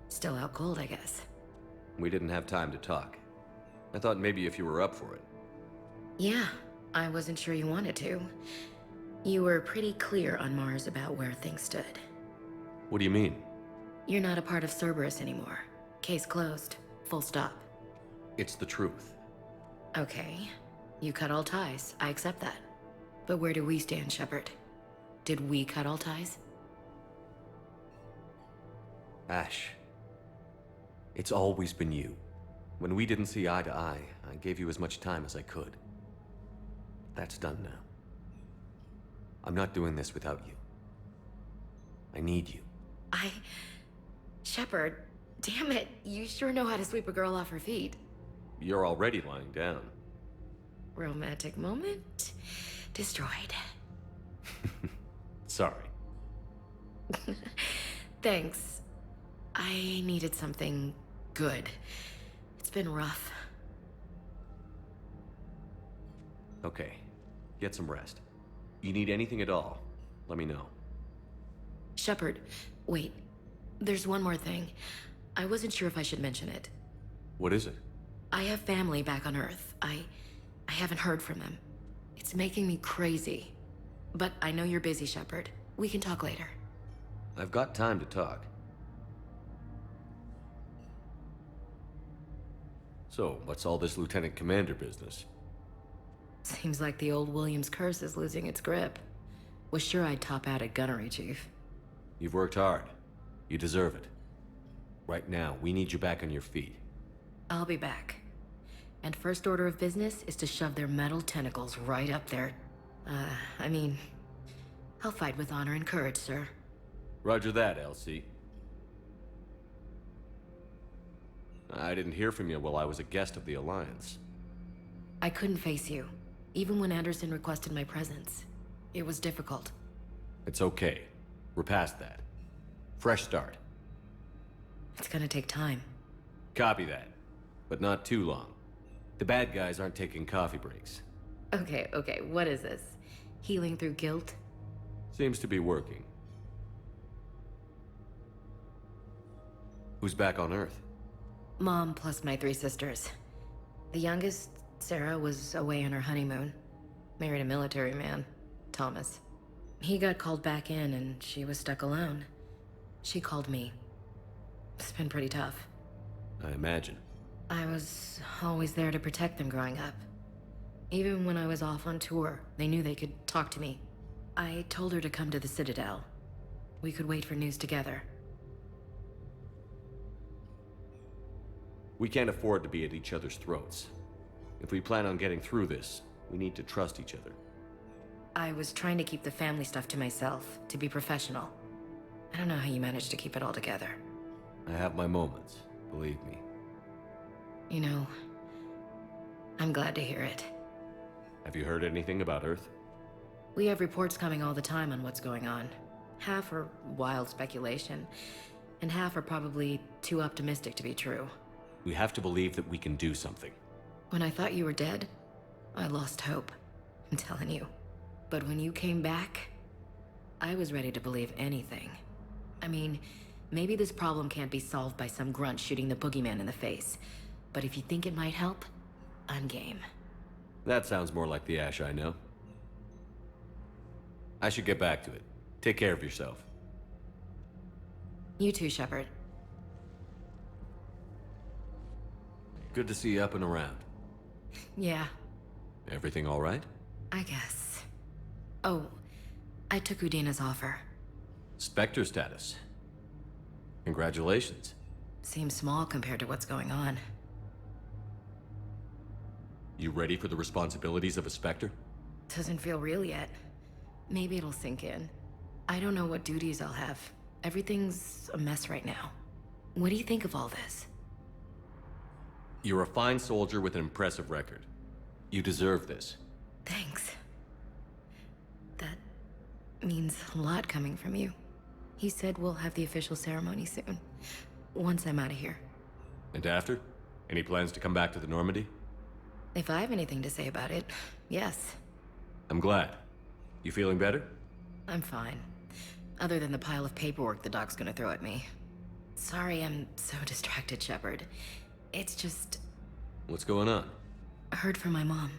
Still out cold, I guess. We didn't have time to talk. I thought maybe if you were up for it. Yeah, I wasn't sure you wanted to. You were pretty clear on Mars about where things stood. What do you mean? You're not a part of Cerberus anymore. Case closed. Full stop. It's the truth. Okay. You cut all ties. I accept that. But where do we stand, Shepard? Did we cut all ties? Ash. It's always been you. When we didn't see eye to eye, I gave you as much time as I could. That's done now. I'm not doing this without you. I need you. Shepard, damn it, you sure know how to sweep a girl off her feet. You're already lying down. Romantic moment destroyed. Sorry. Thanks. I needed something good. It's been rough. Okay. Get some rest. You need anything at all, let me know. Shepard, wait. There's one more thing. I wasn't sure if I should mention it. What is it? I have family back on Earth. I haven't heard from them. It's making me crazy. But I know you're busy, Shepard. We can talk later. I've got time to talk. So, what's all this Lieutenant Commander business? Seems like the old Williams curse is losing its grip. Was sure I'd top out at gunnery, Chief. You've worked hard. You deserve it. Right now, we need you back on your feet. I'll be back. And first order of business is to shove their metal tentacles right up there. I'll fight with honor and courage, sir. Roger that, Elsie. I didn't hear from you while I was a guest of the Alliance. I couldn't face you, even when Anderson requested my presence. It was difficult. It's okay. We're past that. Fresh start. It's gonna take time. Copy that. But not too long. The bad guys aren't taking coffee breaks. Okay, what is this? Healing through guilt? Seems to be working. Who's back on Earth? Mom plus my 3 sisters. The youngest, Sarah, was away on her honeymoon. Married a military man, Thomas. He got called back in and she was stuck alone. She called me. It's been pretty tough. I imagine. I was always there to protect them growing up. Even when I was off on tour, they knew they could talk to me. I told her to come to the Citadel. We could wait for news together. We can't afford to be at each other's throats. If we plan on getting through this, we need to trust each other. I was trying to keep the family stuff to myself, to be professional. I don't know how you managed to keep it all together. I have my moments, believe me. You know, I'm glad to hear it. Have you heard anything about Earth? We have reports coming all the time on what's going on. Half are wild speculation, and half are probably too optimistic to be true. We have to believe that we can do something. When I thought you were dead, I lost hope. I'm telling you. But when you came back, I was ready to believe anything. I mean, maybe this problem can't be solved by some grunt shooting the boogeyman in the face. But if you think it might help, I'm game. That sounds more like the Ash I know. I should get back to it. Take care of yourself. You too, Shepard. Good to see you up and around. Yeah, Everything all right? I guess. Oh, I took Udina's offer. Spectre status. Congratulations. Seems small compared to what's going on. You ready for the responsibilities of a Spectre? Doesn't feel real yet. Maybe it'll sink in. I don't know what duties I'll have. Everything's a mess right now. What do you think of all this? You're a fine soldier with an impressive record. You deserve this. Thanks. That means a lot coming from you. He said we'll have the official ceremony soon, once I'm out of here. And after? Any plans to come back to the Normandy? If I have anything to say about it, yes. I'm glad. You feeling better? I'm fine. Other than the pile of paperwork the doc's gonna throw at me. Sorry I'm so distracted, Shepard. It's just... What's going on? I heard from my mom.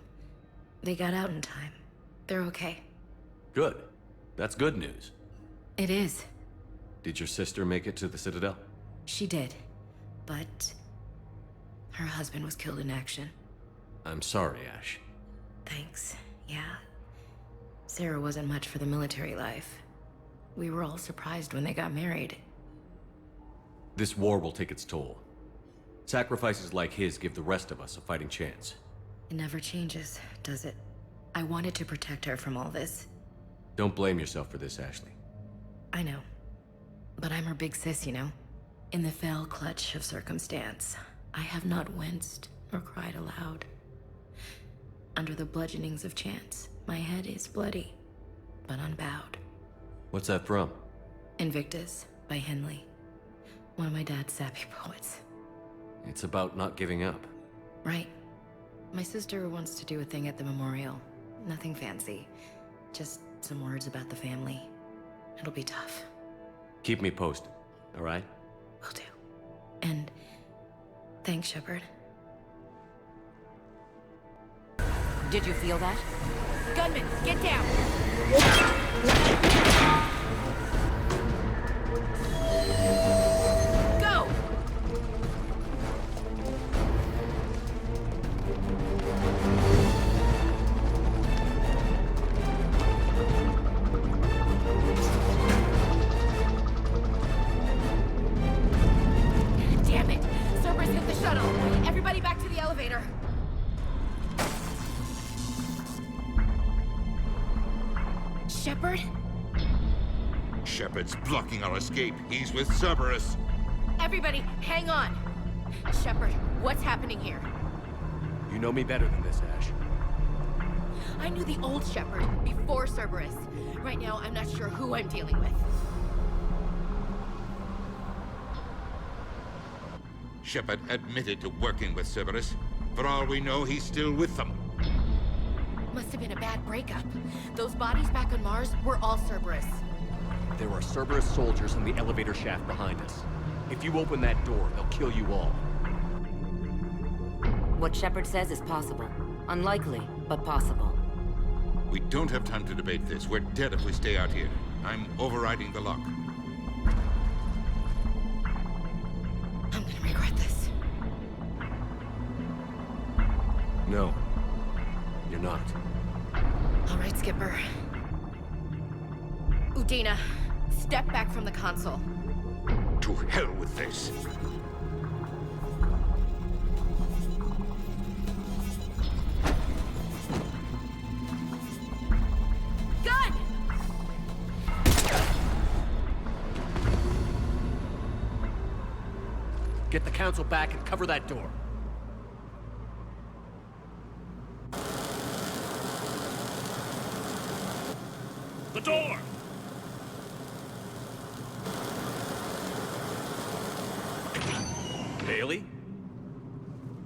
They got out in time. They're okay. Good. That's good news. It is. Did your sister make it to the Citadel? She did. But... her husband was killed in action. I'm sorry, Ash. Thanks. Yeah. Sarah wasn't much for the military life. We were all surprised when they got married. This war will take its toll. Sacrifices like his give the rest of us a fighting chance. It never changes, does it? I wanted to protect her from all this. Don't blame yourself for this, Ashley. I know. But I'm her big sis, you know? In the fell clutch of circumstance, I have not winced or cried aloud. Under the bludgeonings of chance, my head is bloody, but unbowed. What's that from? Invictus by Henley. One of my dad's sappy poets. It's about not giving up. Right. My sister wants to do a thing at the memorial. Nothing fancy. Just some words about the family. It'll be tough. Keep me posted, all right? Will do. And thanks, Shepard. Did you feel that? Gunman, get down! Go! Damn it! Cerberus hit the shuttle! Everybody back to the elevator! Shepard? Shepard's blocking our escape. He's with Cerberus. Everybody, hang on! Shepard, what's happening here? You know me better than this, Ash. I knew the old Shepard before Cerberus. Right now, I'm not sure who I'm dealing with. Shepard admitted to working with Cerberus. For all we know, he's still with them. Must have been a bad breakup. Those bodies back on Mars were all Cerberus. There are Cerberus soldiers in the elevator shaft behind us. If you open that door, they'll kill you all. What Shepard says is possible. Unlikely, but possible. We don't have time to debate this. We're dead if we stay out here. I'm overriding the lock. I'm gonna regret this. No. You're not. All right, Skipper. Udina, step back from the console. To hell with this. Gun! Get the council back and cover that door. The door! Bailey?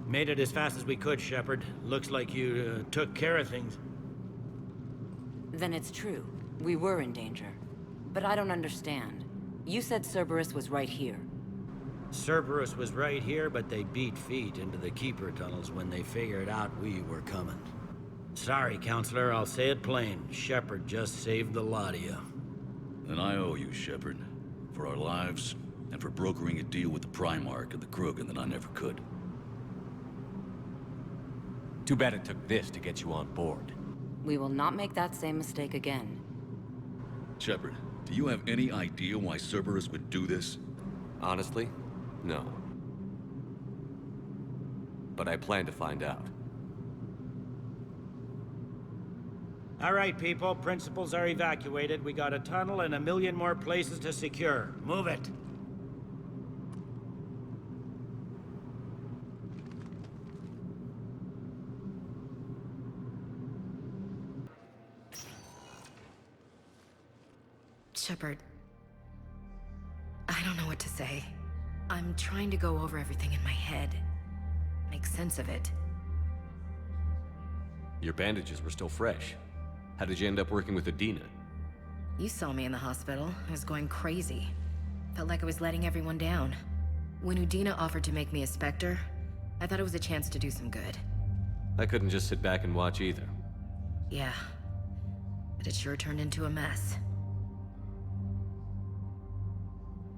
Made it as fast as we could, Shepard. Looks like you took care of things. Then it's true. We were in danger. But I don't understand. You said Cerberus was right here. Cerberus was right here, but they beat feet into the Keeper tunnels when they figured out we were coming. Sorry, Counselor, I'll say it plain. Shepard just saved the lot of you. And I owe you, Shepard. For our lives, and for brokering a deal with the Primarch and the Krogan that I never could. Too bad it took this to get you on board. We will not make that same mistake again. Shepard, do you have any idea why Cerberus would do this? Honestly, no. But I plan to find out. All right, people. Principals are evacuated. We got a tunnel and 1 million more places to secure. Move it. Shepard, I don't know what to say. I'm trying to go over everything in my head. Make sense of it. Your bandages were still fresh. How did you end up working with Udina? You saw me in the hospital. I was going crazy. Felt like I was letting everyone down. When Udina offered to make me a Spectre, I thought it was a chance to do some good. I couldn't just sit back and watch either. Yeah. But it sure turned into a mess.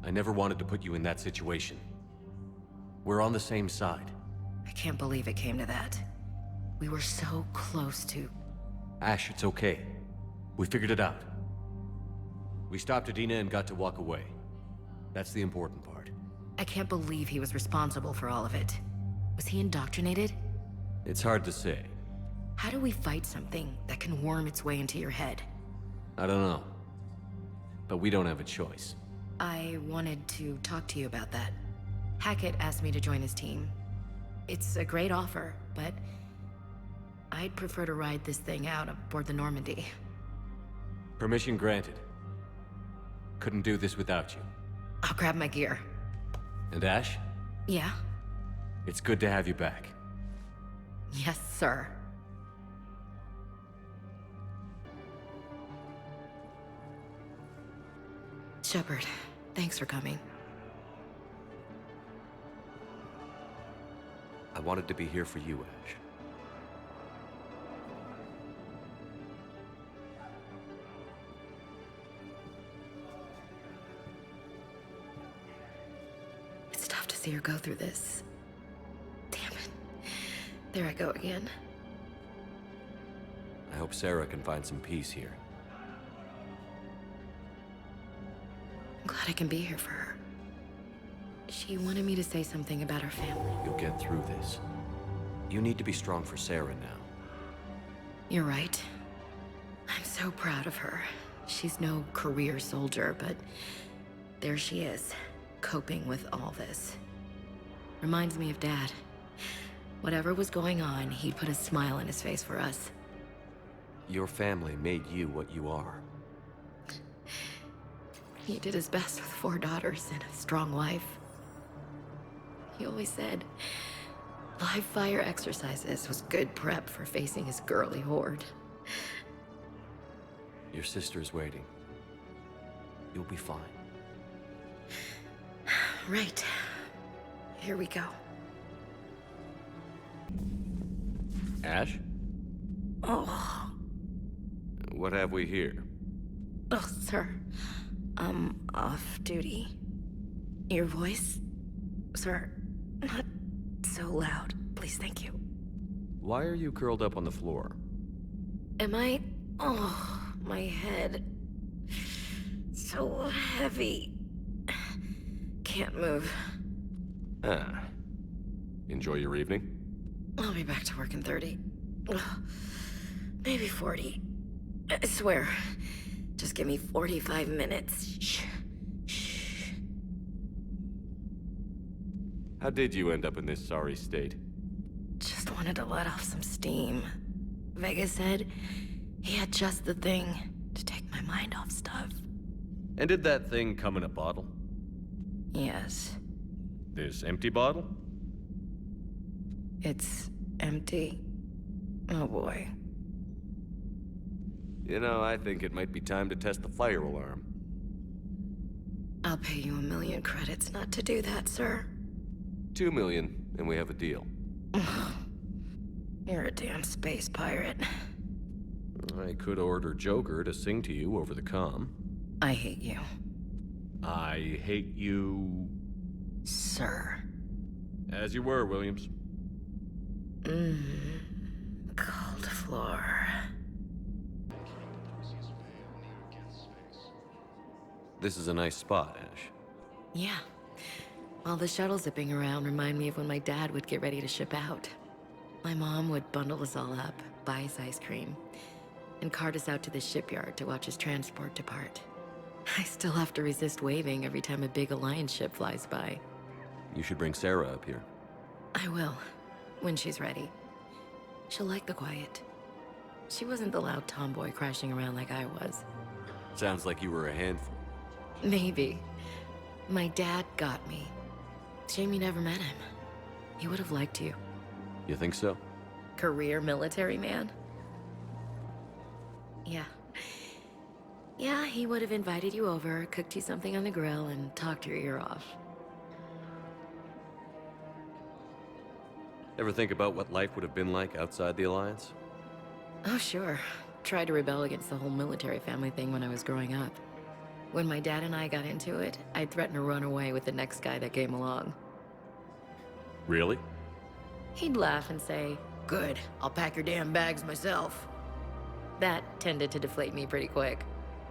I never wanted to put you in that situation. We're on the same side. I can't believe it came to that. We were so close to... Ash, it's okay. We figured it out. We stopped Udina and got to walk away. That's the important part. I can't believe he was responsible for all of it. Was he indoctrinated? It's hard to say. How do we fight something that can worm its way into your head? I don't know. But we don't have a choice. I wanted to talk to you about that. Hackett asked me to join his team. It's a great offer, but I'd prefer to ride this thing out aboard the Normandy. Permission granted. Couldn't do this without you. I'll grab my gear. And Ash? Yeah? It's good to have you back. Yes, sir. Shepard, thanks for coming. I wanted to be here for you, Ash. It's tough to see her go through this. Damn it. There I go again. I hope Sarah can find some peace here. I'm glad I can be here for her. She wanted me to say something about her family. You'll get through this. You need to be strong for Sarah now. You're right. I'm so proud of her. She's no career soldier, but there she is, coping with all this. Reminds me of Dad. Whatever was going on, he'd put a smile on his face for us. Your family made you what you are. He did his best with 4 daughters and a strong wife. He always said live fire exercises was good prep for facing his girly horde. Your sister's waiting. You'll be fine. Right. Here we go. Ash? Oh. What have we here? Oh, sir. I'm off duty. Your voice? Sir, not so loud. Please, thank you. Why are you curled up on the floor? Am I... Oh, my head. So heavy. Can't move. Ah. Enjoy your evening? I'll be back to work in 30. Ugh. Maybe 40. I swear. Just give me 45 minutes. Shh. Shh. How did you end up in this sorry state? Just wanted to let off some steam. Vega said he had just the thing to take my mind off stuff. And did that thing come in a bottle? Yes. This empty bottle? It's empty. Oh boy. You know, I think it might be time to test the fire alarm. I'll pay you 1 million credits not to do that, sir. 2 million, and we have a deal. You're a damn space pirate. I could order Joker to sing to you over the comm. I hate you. I hate you... Sir. As you were, Williams. Cold floor. This is a nice spot, Ash. Yeah. While the shuttle zipping around remind me of when my dad would get ready to ship out. My mom would bundle us all up, buy us ice cream, and cart us out to the shipyard to watch his transport depart. I still have to resist waving every time a big Alliance ship flies by. You should bring Sarah up here. I will, when she's ready. She'll like the quiet. She wasn't the loud tomboy crashing around like I was. Sounds like you were a handful. Maybe. My dad got me. Shame you never met him. He would have liked you. You think so? Career military man? Yeah. Yeah, he would have invited you over, cooked you something on the grill, and talked your ear off. Ever think about what life would have been like outside the Alliance? Oh, sure. Tried to rebel against the whole military family thing when I was growing up. When my dad and I got into it, I'd threaten to run away with the next guy that came along. Really? He'd laugh and say, "Good, I'll pack your damn bags myself." That tended to deflate me pretty quick.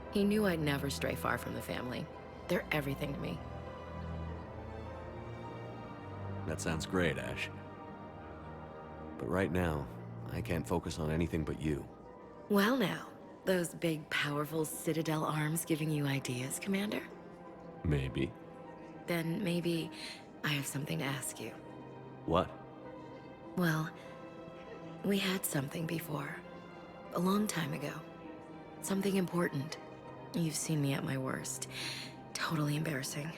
He knew I'd never stray far from the family. They're everything to me. That sounds great, Ash. But right now, I can't focus on anything but you. Well now, those big, powerful Citadel arms giving you ideas, Commander? Maybe. Then maybe I have something to ask you. What? Well, we had something before. A long time ago. Something important. You've seen me at my worst. Totally embarrassing.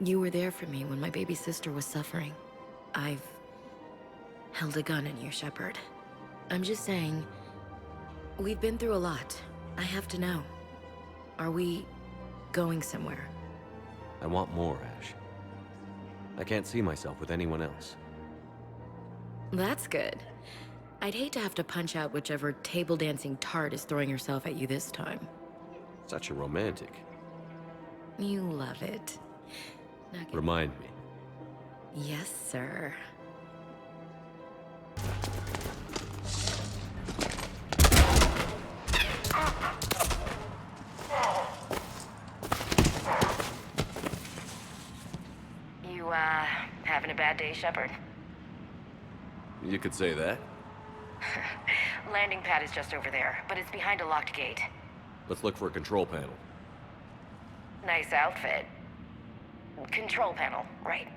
You were there for me when my baby sister was suffering. I've held a gun in you, Shepard. I'm just saying, we've been through a lot. I have to know. Are we going somewhere? I want more, Ash. I can't see myself with anyone else. That's good. I'd hate to have to punch out whichever table-dancing tart is throwing herself at you this time. Such a romantic. You love it. Remind me. Yes, sir. You, having a bad day, Shepard? You could say that. Landing pad is just over there, but it's behind a locked gate. Let's look for a control panel. Nice outfit. Control panel, right.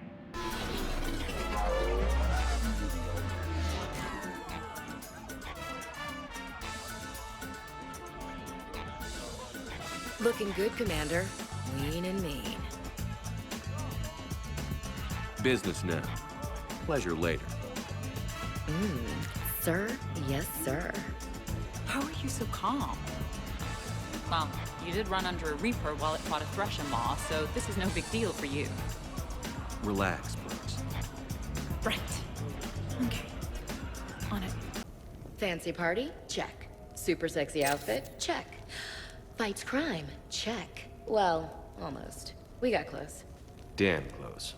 Looking good, Commander. Lean and mean. Business now. Pleasure later. Sir? Yes, sir. How are you so calm? Well, you did run under a Reaper while it fought a Thresher Maw, so this is no big deal for you. Relax, Brooks. Right. Okay. On it. Fancy party? Check. Super sexy outfit? Check. Fights crime? Check. Well, almost. We got close. Damn close.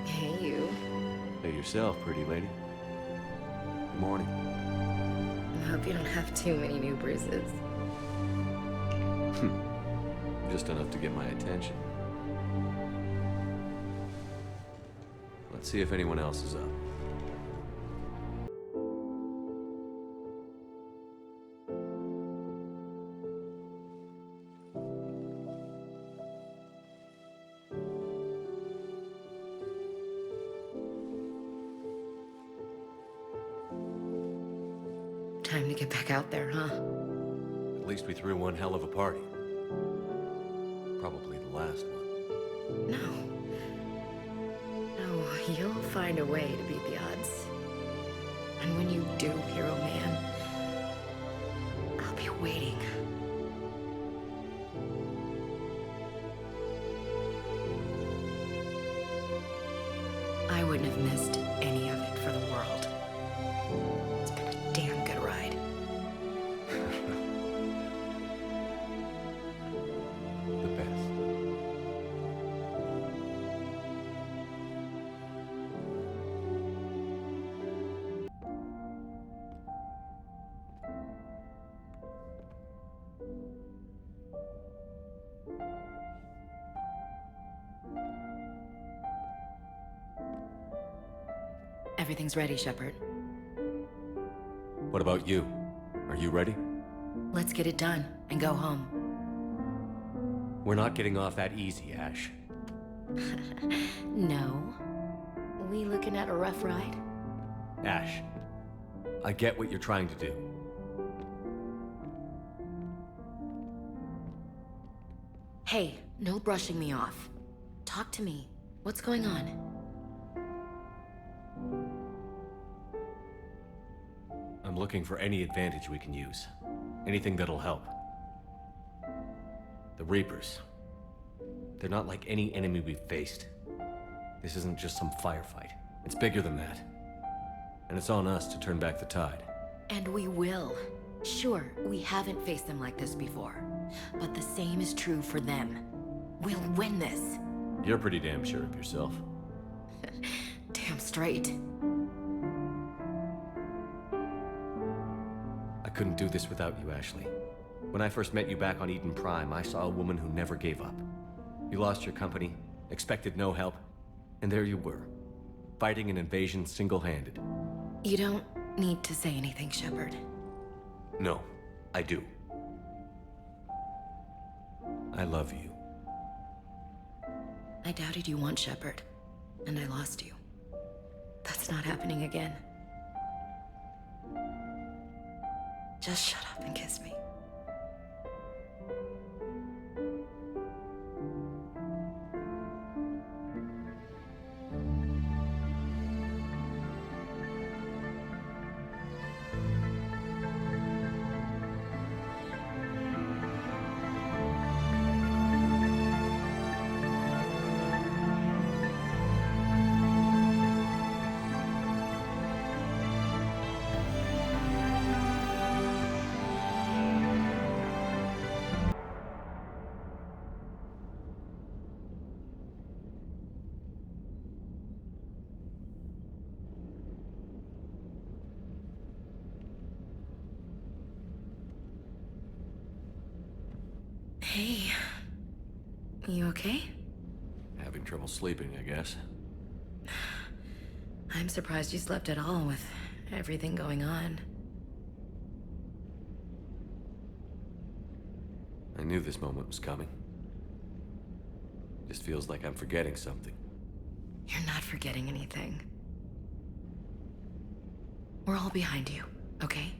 Hey, you. Hey yourself, pretty lady. Good morning. I hope you don't have too many new bruises. Just enough to get my attention. Let's see if anyone else is up. Time to get back out there, huh? At least we threw one hell of a party. Probably the last one. No. No, you'll find a way to beat the odds. And when you do, hero man, I'll be waiting. I wouldn't have missed any of it for the world. It's been a damn good ride. The best. Everything's ready, Shepard. What about you? Are you ready? Let's get it done and go home. We're not getting off that easy, Ash. No. We looking at a rough ride? Ash, I get what you're trying to do. Hey, no brushing me off. Talk to me. What's going on? I'm looking for any advantage we can use. Anything that'll help. The Reapers. They're not like any enemy we've faced. This isn't just some firefight. It's bigger than that. And it's on us to turn back the tide. And we will. Sure, we haven't faced them like this before. But the same is true for them. We'll win this. You're pretty damn sure of yourself. Damn straight. I couldn't do this without you, Ashley. When I first met you back on Eden Prime, I saw a woman who never gave up. You lost your company, expected no help, and there you were, fighting an invasion single-handed. You don't need to say anything, Shepard. No, I do. I love you. I doubted you once, Shepard, and I lost you. That's not happening again. Just shut up and kiss me. Hey, you okay? Having trouble sleeping, I guess. I'm surprised you slept at all with everything going on. I knew this moment was coming. Just feels like I'm forgetting something. You're not forgetting anything. We're all behind you, okay?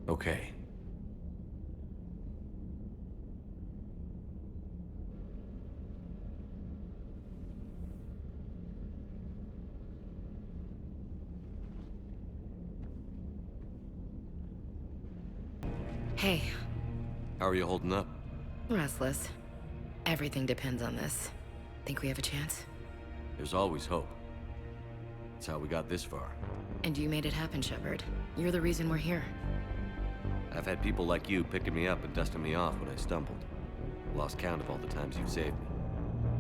Okay. Hey. How are you holding up? Restless. Everything depends on this. Think we have a chance? There's always hope. That's how we got this far. And you made it happen, Shepard. You're the reason we're here. I've had people like you picking me up and dusting me off when I stumbled. Lost count of all the times you've saved me.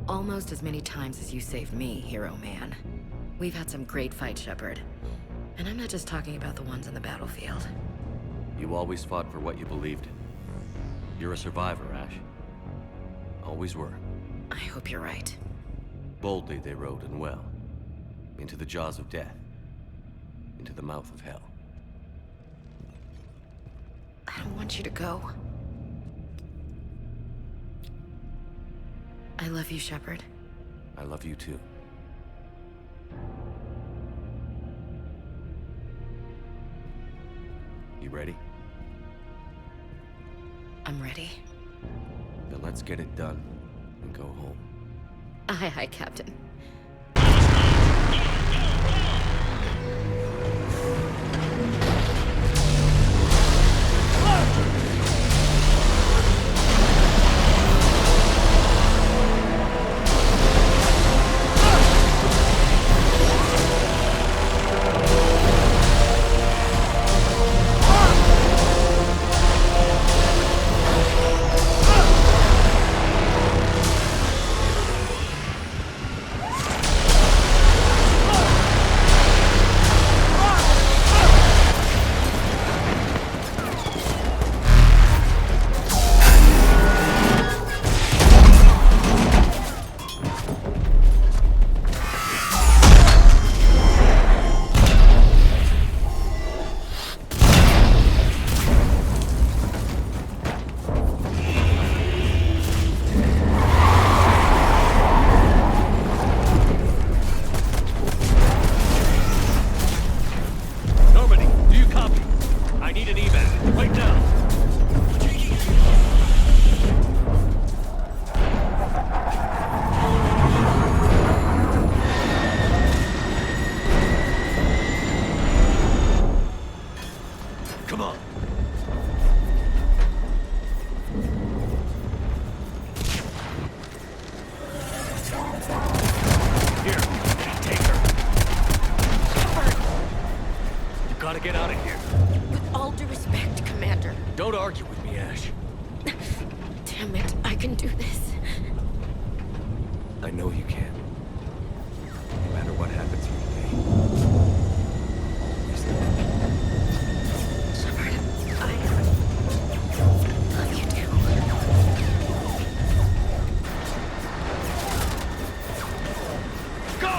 Almost as many times as you saved me, hero man. We've had some great fights, Shepard. And I'm not just talking about the ones on the battlefield. You always fought for what you believed in. You're a survivor, Ash. Always were. I hope you're right. Boldly they rode and well. Into the jaws of death. Into the mouth of hell. I don't want you to go. I love you, Shepard. I love you too. You ready? I'm ready. Then let's get it done and go home. Aye, aye, Captain. gotta get out of here. With all due respect, Commander. Don't argue with me, Ash. Damn it, I can do this. I know you can. No matter what happens here today. Always Shepard, I love you too. Go!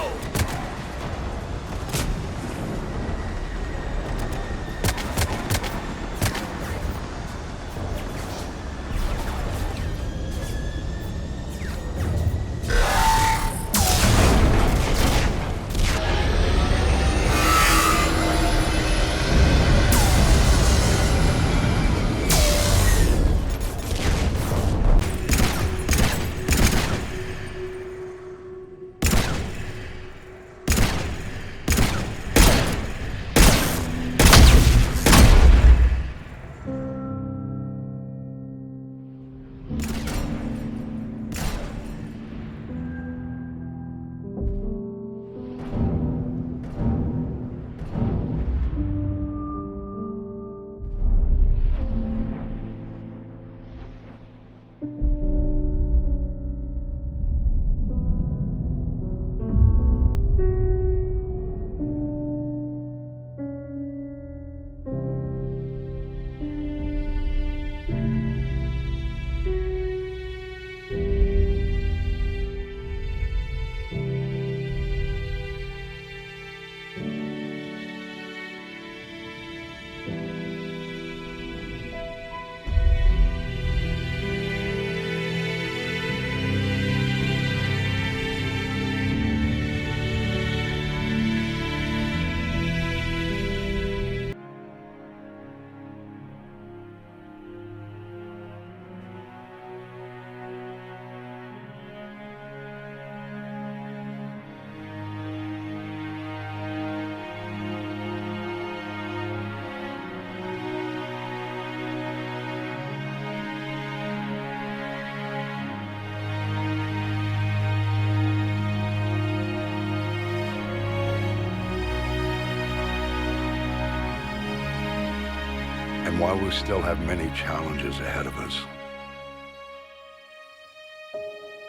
And while we still have many challenges ahead of us,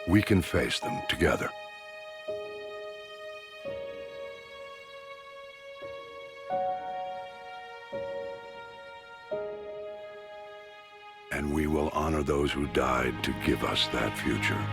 we can face them together. And we will honor those who died to give us that future.